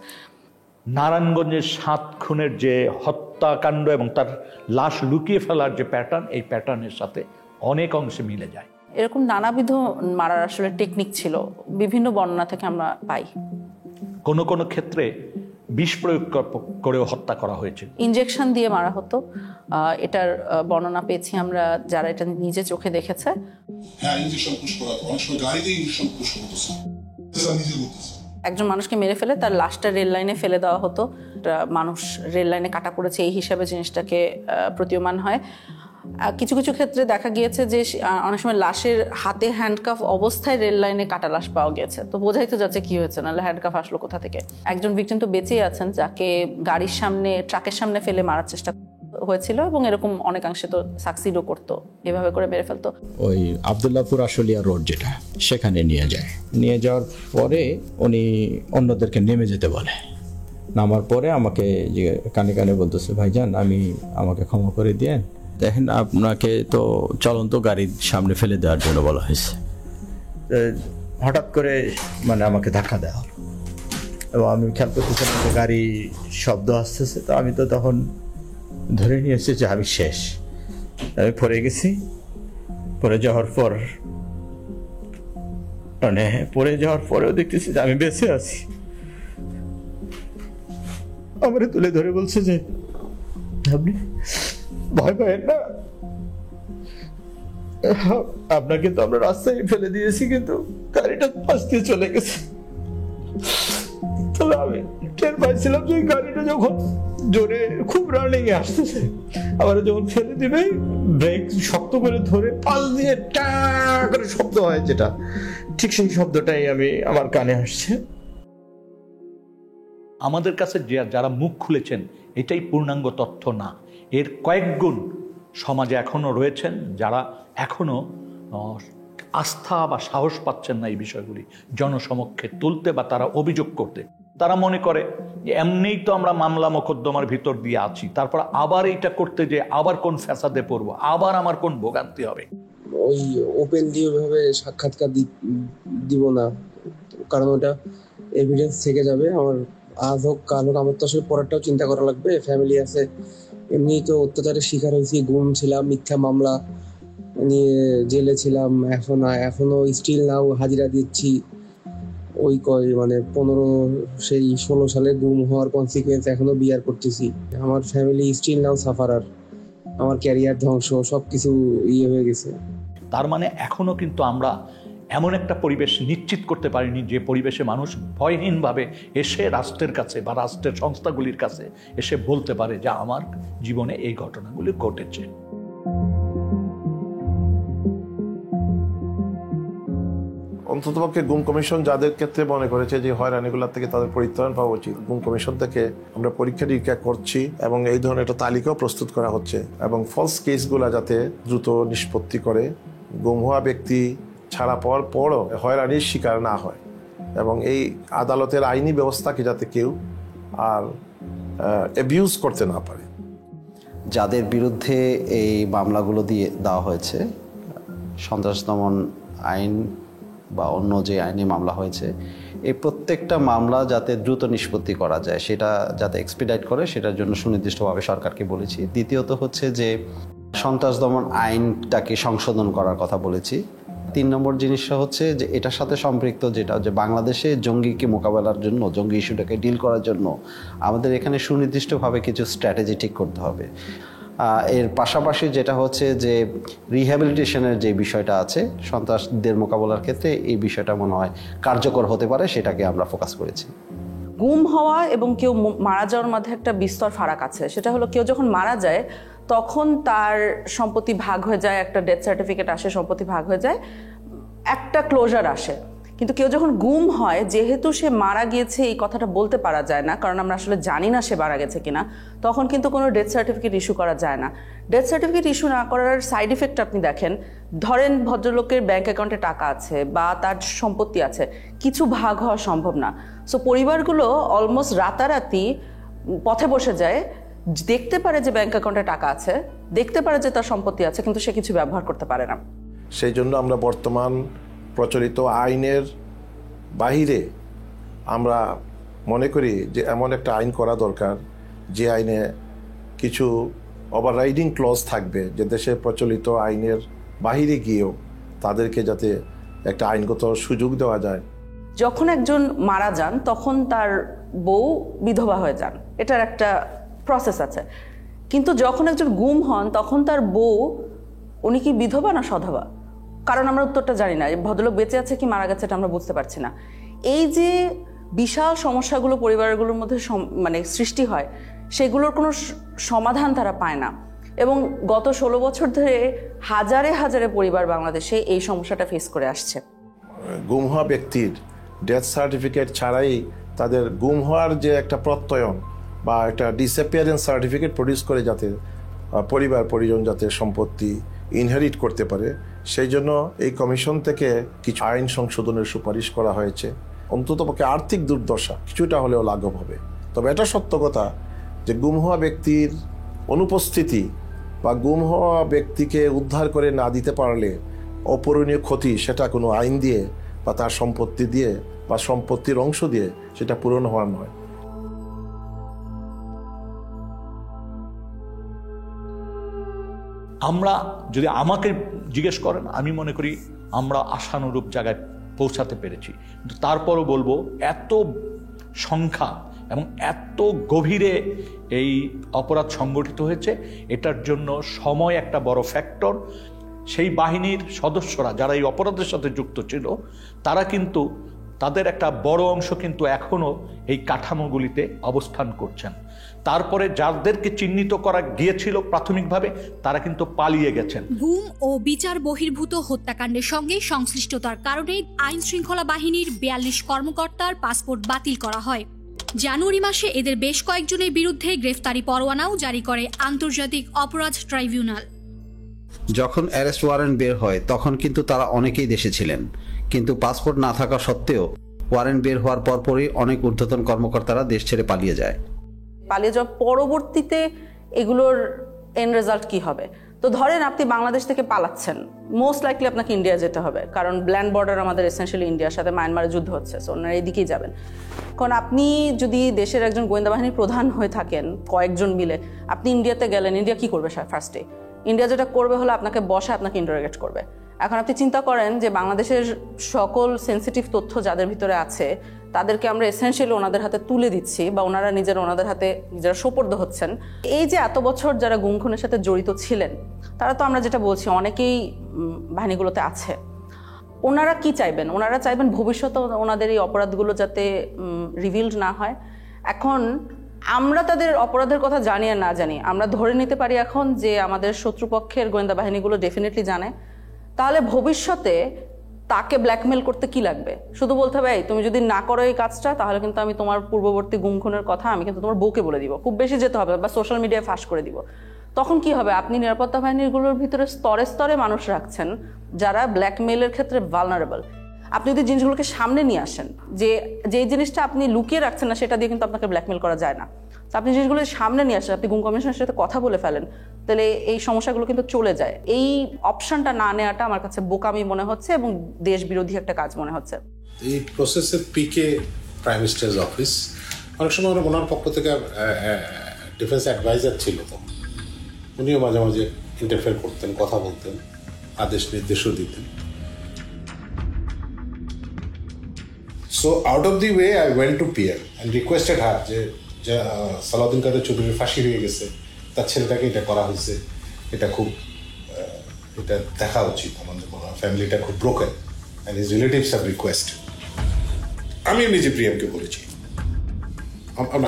নারায়ণগঞ্জের 7 খুনের যে হত্যাকাণ্ড এবং তার লাশ লুকিয়ে ফেলার যে প্যাটার্ন, এই প্যাটার্নের সাথে অনেক অংশে মিলে যায়।
এরকম নানাবিধ মারার আসলে টেকনিক ছিল, বিভিন্ন বর্ণনা থেকে আমরা পাই।
কোনো কোনো ক্ষেত্রে বিষ প্রয়োগ করেও হত্যা করা হয়েছে,
ইনজেকশন দিয়ে মারা হতো, এটার বর্ণনা পেয়েছি আমরা যারা এটা নিজে চোখে দেখেছে।
হ্যাঁ, ইনজেকশন পুশ করা, অনেক সময় গাড়িতে ইনজেকশন পুশ করতেছে, নিজে করতেছে।
একজন মানুষকে মেরে ফেলে তার লাশটা রেল লাইনে ফেলে দেওয়া হতো, মানুষ রেল লাইনে কাটা পড়েছে এই হিসাবে জিনিসটাকে প্রতীয়মান হয়। কিছু কিছু ক্ষেত্রে দেখা গিয়েছে যে অনেক সময় লাশের হাতে হ্যান্ডকাফ অবস্থায় রেল লাইনে কাটা লাশ পাওয়া গেছে, তো বোঝাই তো যাচ্ছে কি হয়েছে, নাহলে হ্যান্ডকাফ আসলো কোথা থেকে। একজন ভিকটিম তো বেঁচেই আছেন যাকে গাড়ির সামনে, ট্রাকের সামনে ফেলে মারার চেষ্টা হয়েছিল এবং এরকম অনেকাংশে তো সাকসিডও করতো, এভাবে করে মেরে ফেলতো।
ওই আবদুল্লাহপুর আশুলিয়া রোড যেটা, সেখানে নিয়ে যাওয়ার পরে উনি অন্যদেরকে নেমে যেতে বলে। নামার পরে আমাকে যে কানে কানে বলতেছে, ভাইজান আমাকে ক্ষমা করে দিয়ে দেখেন, আপনাকে তো চলন্ত গাড়ির সামনে ফেলে দেওয়ার জন্য বলা হয়েছে। হঠাৎ করে মানে আমাকে ধাক্কা দেওয়া হলো এবং আমি খেয়াল করতেছিলাম যে গাড়ি শব্দ আসতেছে, তো আমি তো তখন ধরে নিয়েছি যে আমি শেষ, আমি পড়ে গেছি। পড়ে যাওয়ার পরেও দেখতেছি যে আমি বেঁচে আছি। আমার তুলে ধরে বলছে যে আপনি ভয় পাবেন না, আপনাকে তো আমরা রাস্তায় ফেলে দিয়েছি, কিন্তু গাড়িটা পাশ দিয়ে চলে গেছে। তবে আমি টের পাইছিলাম যে গাড়িটা যখন জোরে খুব রানিং এ আসতেছে, আবার যখন ফেলে দিবে ব্রেক শক্ত করে ধরে পাশ দিয়ে টা করে শব্দ হয়, যেটা ঠিক সেই শব্দটাই আমার কানে আসছে।
আমাদের কাছে যারা মুখ খুলেছেন এটাই পূর্ণাঙ্গ তথ্য না, এর কয়েক গুণ সমাজে এখনো রয়েছেন যারা এখনো আস্থা বা সাহস পাচ্ছেন না এই বিষয়গুলি জনসমক্ষে তুলতে বা তারা অভিযোগ করতে। তারা মনে করে যে এমনিই তো আমরা মামলা মোকদ্দমার ভিতর দিয়ে আছি, তারপর আবার এইটা করতে যে আবার কোন ফ্যাসাদে পড়বো, আবার আমার কোন ভোগান্তি হবে।
ওই ওপেনলি ওইভাবে সাক্ষাৎকার দিব না, কারণ ওটা এভিডেন্স থেকে যাবে। আমার আজ হোক কাল হোক আমার তো আসলে পরেরটাও চিন্তা করা লাগবে, ফ্যামিলি আছে। এমনি তো অত্যাচারের শিকার হয়েছি, গুম ছিলাম, মিথ্যা মামলা নিয়ে জেলে ছিলাম, এখনো স্টিল নাও হাজিরা দিচ্ছি। ওই 16 সালে গুম হওয়ার কনসিকুয়েন্স এখনো বিয়ার করতেছি। আমার ফ্যামিলি স্টিল নাও সাফারার, আমার ক্যারিয়ার ধ্বংস, সবকিছু হয়ে গেছে।
তার মানে এখনো কিন্তু আমরা এমন একটা পরিবেশ নিশ্চিত করতে পারিনি যে পরিবেশে মানুষ ভয়হীনভাবে এসে রাষ্ট্রের কাছে বা রাষ্ট্রের সংস্থাগুলির কাছে এসে বলতে পারে যে আমার জীবনে এই ঘটনাগুলি ঘটেছে।
অন্ততপক্ষে গুম কমিশন যাদের ক্ষেত্রে মনে করেছে যে হয়রানিগুলোর থেকে তাদের পরিত্রাণ পাওয়া উচিত, গুম কমিশন থেকে আমরা পরীক্ষা নিরীক্ষা করছি এবং এই ধরনের একটা তালিকাও প্রস্তুত করা হচ্ছে এবং ফলস কেসগুলো যাতে দ্রুত নিষ্পত্তি করে, গুম হওয়া ব্যক্তি ছাড়া পাওয়ার পরও হয়রানির শিকার না হয় এবং এই আদালতের আইনি ব্যবস্থাকে যাতে কেউ আর অ্যাবিউজ করতে না পারে।
যাদের বিরুদ্ধে এই মামলাগুলো দিয়ে দেওয়া হয়েছে, সন্ত্রাস দমন আইন বা অন্য যে আইনি মামলা হয়েছে, এই প্রত্যেকটা মামলা যাতে দ্রুত নিষ্পত্তি করা যায়, সেটা যাতে এক্সপিডাইট করে, সেটার জন্য সুনির্দিষ্টভাবে সরকারকে বলেছি। দ্বিতীয়ত হচ্ছে যে সন্ত্রাস দমন আইনটাকে সংশোধন করার কথা বলেছি, 3 নম্বর জিনিসটা হচ্ছে যে এটার সাথে সম্পৃক্ত যেটা যে বাংলাদেশে জঙ্গিকে মোকাবেলার জন্য, জঙ্গি ইস্যুটাকে ডিল করার জন্য আমাদের এখানে সুনির্দিষ্টভাবে কিছু স্ট্র্যাটেজি ঠিক করতে হবে। এর পাশাপাশি যেটা হচ্ছে যে রিহ্যাবিলিটেশনের যে বিষয়টা আছে সন্ত্রাসদের মোকাবেলার ক্ষেত্রে, এই বিষয়টা মনে হয় কার্যকর হতে পারে, সেটাকে আমরা ফোকাস করেছি।
গুম হওয়া এবং কেউ মারা যাওয়ার মধ্যে একটা বিস্তর ফারাক আছে। সেটা হলো কেউ যখন মারা যায় তখন তার সম্পত্তি ভাগ হয়ে যায়, একটা ডেথ সার্টিফিকেট আসে, সম্পত্তি ভাগ হয়ে যায়, একটা ক্লোজার আসে। কিন্তু কেউ যখন গুম হয়, যেহেতু সে মারা গিয়েছে এই কথাটা বলতে পারা যায় না, কারণ আমরা আসলে জানি না সে মারা গেছে কিনা, তখন কিন্তু কোনো ডেথ সার্টিফিকেট ইস্যু করা যায় না। ডেথ সার্টিফিকেট ইস্যু না করার সাইড ইফেক্ট আপনি দেখেন, ধরেন ভদ্রলোকের ব্যাংক অ্যাকাউন্টে টাকা আছে বা তার সম্পত্তি আছে, কিছু ভাগ হওয়া সম্ভব না। সো পরিবারগুলো অলমোস্ট রাতারাতি পথে বসে যায়, দেখতে পারে যে ব্যাংক অ্যাকাউন্টে টাকা আছে, দেখতে পারে যে তার সম্পত্তি আছে, কিন্তু সে কিছু ব্যবহার করতে পারে না।
সেই জন্য আমরা বর্তমান প্রচলিত আইনের বাহিরে আমরা মনে করি যে এমন একটা আইন করা দরকার যে আইনে কিছু ওভাররাইডিং ক্লজ থাকবে, যে দেশের প্রচলিত আইনের বাহিরে গিয়েও তাদেরকে যাতে একটা আইনগত সুযোগ দেওয়া যায়।
যখন একজন মারা যান তখন তার বউ বিধবা হয়ে যান, এটার একটা প্রসেস আছে। কিন্তু যখন একজন গুম হন তখন তার বউ, উনি কি বিধবা না সধবা? কারণ আমরা উত্তরটা জানি না। ভদ্রলোক বেঁচে আছে কি মারা গেছে এটা আমরা বুঝতে পারছি না। এই যে বিশাল সমস্যাগুলো পরিবারগুলোর মধ্যে মানে সৃষ্টি হয়, সেগুলোর কোনো সমাধান তারা পায় না। এবং গত 16 বছর ধরে হাজারে হাজারে পরিবার বাংলাদেশে এই সমস্যাটা ফেস করে আসছে।
গুম হওয়া ব্যক্তির ডেথ সার্টিফিকেট ছাড়াই তাদের গুম হওয়ার যে একটা প্রত্যয়ন বা একটা ডিসঅ্যাপিয়ারেন্স সার্টিফিকেট প্রডিউস করে যাতে পরিবার পরিজন যাতে সম্পত্তি ইনহেরিট করতে পারে, সেই জন্য এই কমিশন থেকে কিছু আইন সংশোধনের সুপারিশ করা হয়েছে। অন্ততপক্ষে আর্থিক দুর্দশা কিছুটা হলেও লাঘব হবে। তবে এটা সত্য কথা যে গুম হওয়া ব্যক্তির অনুপস্থিতি বা গুম হওয়া ব্যক্তিকে উদ্ধার করে না দিতে পারলে অপূরণীয় ক্ষতি সেটা কোনো আইন দিয়ে বা তার সম্পত্তি দিয়ে বা সম্পত্তির অংশ দিয়ে সেটা পূরণ হওয়ার নয়।
আমরা যদি আমাকে জিজ্ঞেস করেন, আমি মনে করি আমরা আশানুরূপ জায়গায় পৌঁছাতে পেরেছি। কিন্তু তারপরও বলবো, এত সংখ্যা এবং এত গভীরে এই অপরাধ সংগঠিত হয়েছে, এটার জন্য সময় একটা বড় ফ্যাক্টর। সেই বাহিনীর সদস্যরা যারা এই অপরাধের সাথে যুক্ত ছিল, তারা কিন্তু তাদের একটা বড় অংশ কিন্তু এখনও এই কাঠামোগুলিতে অবস্থান করছেন। তারপরে যাদেরকে চিহ্নিত করা গিয়েছিল প্রাথমিকভাবে, তারা কিন্তু পালিয়ে গেছেন।
গুম ও বিচার বহির্ভূত হত্যাকাণ্ডের সঙ্গে সংশ্লিষ্টতার কারণে আইন শৃঙ্খলা বাহিনীর 42 কর্মকর্তার পাসপোর্ট বাতিল করা হয়। জানুয়ারি মাসে এদের বেশ কয়েকজনের বিরুদ্ধে গ্রেফতারি পরোয়ানাও জারি করে আন্তর্জাতিক অপরাধ ট্রাইব্যুনাল।
যখন অ্যারেস্ট ওয়ারেন্ট বের হয় তখন কিন্তু তারা অনেকেই দেশে ছিলেন, কিন্তু পাসপোর্ট না থাকা সত্ত্বেও ওয়ারেন্ট বের হওয়ার পরপরই অনেক ঊর্ধ্বতন কর্মকর্তারা দেশ ছেড়ে পালিয়ে যায়।
পালিয়ে যাওয়ার পরবর্তীতে এগুলোর এন্ড রেজাল্ট কি হবে? তো ধরেন আপনি বাংলাদেশ থেকে পালাচ্ছেন, মোস্ট লাইকলি আপনাকে ইন্ডিয়া যেতে হবে, কারণ ল্যান্ড বর্ডার আমাদের এসেনশিয়ালি ইন্ডিয়ার সাথে, মায়ানমারের যুদ্ধ হচ্ছে, সো ওনারা এদিকেই যাবেন। কারণ আপনি যদি দেশের একজন গোয়েন্দা বাহিনীর প্রধান হয়ে থাকেন, কয়েকজন মিলে আপনি ইন্ডিয়াতে গেলেন, ইন্ডিয়া কি করবে ফার্স্টে? ইন্ডিয়া যেটা করবে হলো আপনাকে বসে আপনাকে ইন্টারোগেট করবে। এখন আপনি চিন্তা করেন যে বাংলাদেশের সকল সেন্সিটিভ তথ্য যাদের ভিতরে আছে তাদেরকে আমরা এসেনশিয়ালি ওনাদের হাতে তুলে দিচ্ছি, বা ওনারা ওনাদের হাতে নিজেরা সোপর্দ হচ্ছেন। এই যে এত বছর যারা গুম খুনের সাথে জড়িত ছিলেন, তারা তো আমরা যেটা বলছি অনেকেই বাহিনীগুলোতে আছে। ওনারা কি চাইবেন? ওনারা চাইবেন ভবিষ্যতে ওনাদের এই অপরাধগুলো যাতে রিভিলড না হয়। এখন আমরা তাদের অপরাধের কথা জানি আর না জানি, আমরা ধরে নিতে পারি এখন যে আমাদের শত্রুপক্ষের গোয়েন্দা বাহিনীগুলো ডেফিনেটলি জানে। তাহলে ভবিষ্যতে তাকে ব্ল্যাকমেল করতে কি লাগবে? শুধু বলতে হবে, তুমি যদি না করো এই কাজটা, তাহলে কিন্তু আমি তোমার পূর্ববর্তী গুম খুনের কথা আমি কিন্তু তোমার বউকে বলে দিব, খুব বেশি যেতে হবে, বা সোশ্যাল মিডিয়ায় ফাঁস করে দিব। তখন কি হবে? আপনি নিরাপত্তা বাহিনীগুলোর ভিতরে স্তরে স্তরে মানুষ রাখছেন যারা ব্ল্যাকমেলের ক্ষেত্রে ভালনারেবল। আপনি যদি জিনিসগুলোকে সামনে নিয়ে আসেন, যে জিনিসটা আপনি লুকিয়ে রাখছেন না, সেটা দিয়ে কিন্তু আপনাকে ব্ল্যাকমেল করা যায় না। তো আপনি জিনিসগুলো সামনে নিয়ে আসেন, আপনি গুম কমিশনের সাথে কথা বলে ফেলেন, তাহলে এই সমস্যাগুলো কিন্তু চলে যায়। এই অপশনটা না নেওয়াটা আমার কাছে বোকামি মনে হচ্ছে এবং দেশ বিরোধী একটা কাজ মনে হচ্ছে।
এই প্রসেসের পিকে প্রাইম মিনিস্টার্স অফিস, অনেক সময় ওনার পক্ষ থেকে ডিফেন্স অ্যাডভাইজার ছিল, তো উনিও মাঝে মাঝে ইন্টারফেয়ার করতেন, কথা বলতেন, আদেশ নির্দেশও দিতেন। So out of the way I went to PM and requested her যে সালাউদ্দিন কাদের চৌধুরীর ফাঁসি হয়ে গেছে, তার ছেলেটাকে এটা করা হয়েছে, এটা খুব এটা দেখা উচিত, আমাদের ফ্যামিলিটা খুব broken and his relatives have requested. আমি নিজে প্রিয়ামকে বলেছি,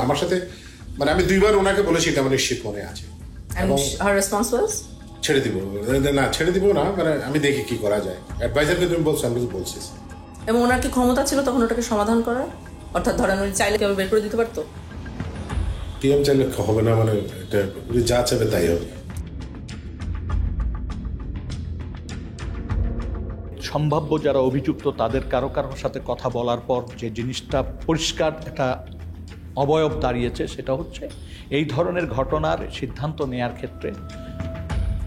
আমার সাথে মানে আমি 2 বার ওনাকে বলেছি, এটা আমার নিশ্চিত মনে আছে।
এবং her response was
ছেড়ে দিব না, ছেড়ে দিব না, মানে আমি দেখি কি করা যায়। অ্যাডভাইজারকে তুমি বলছো, আমি বলছি।
এবং ওনার কি ক্ষমতা ছিল তখন ওটাকে সমাধান করার? অর্থাৎ ধরেন উনি চাইলে কেউ বের করে দিতে পারতো?
পিএম চাইলে হবে না, মানে এটা যা চাইবে তাই হবে।
সম্ভাব্য যারা অভিযুক্ত তাদের কারো কারোর সাথে কথা বলার পর যে জিনিসটা পরিষ্কার একটা অবয়ব দাঁড়িয়েছে, সেটা হচ্ছে এই ধরনের ঘটনার সিদ্ধান্ত নেয়ার ক্ষেত্রে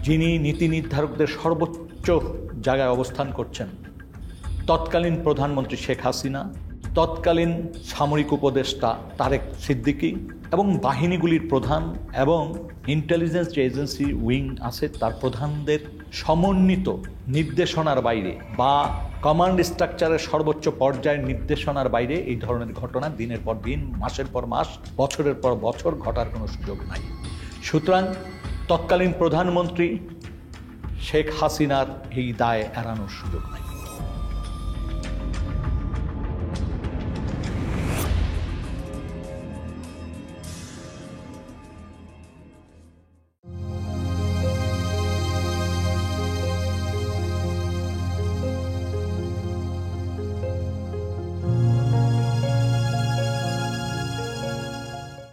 যিনি নীতি নির্ধারকদের সর্বোচ্চ জায়গায় অবস্থান করছেন, তৎকালীন প্রধানমন্ত্রী শেখ হাসিনা, তৎকালীন সামরিক উপদেষ্টা তারেক সিদ্দিকী এবং বাহিনীগুলির প্রধান এবং ইন্টেলিজেন্স যে এজেন্সি উইং আছে তার প্রধানদের সমন্বিত নির্দেশনার বাইরে বা কমান্ড স্ট্রাকচারের সর্বোচ্চ পর্যায়ের নির্দেশনার বাইরে এই ধরনের ঘটনা দিনের পর দিন, মাসের পর মাস, বছরের পর বছর ঘটার কোনো সুযোগ নাই। সুতরাং তৎকালীন প্রধানমন্ত্রী শেখ হাসিনার এই দায় এড়ানোর সুযোগ নাই।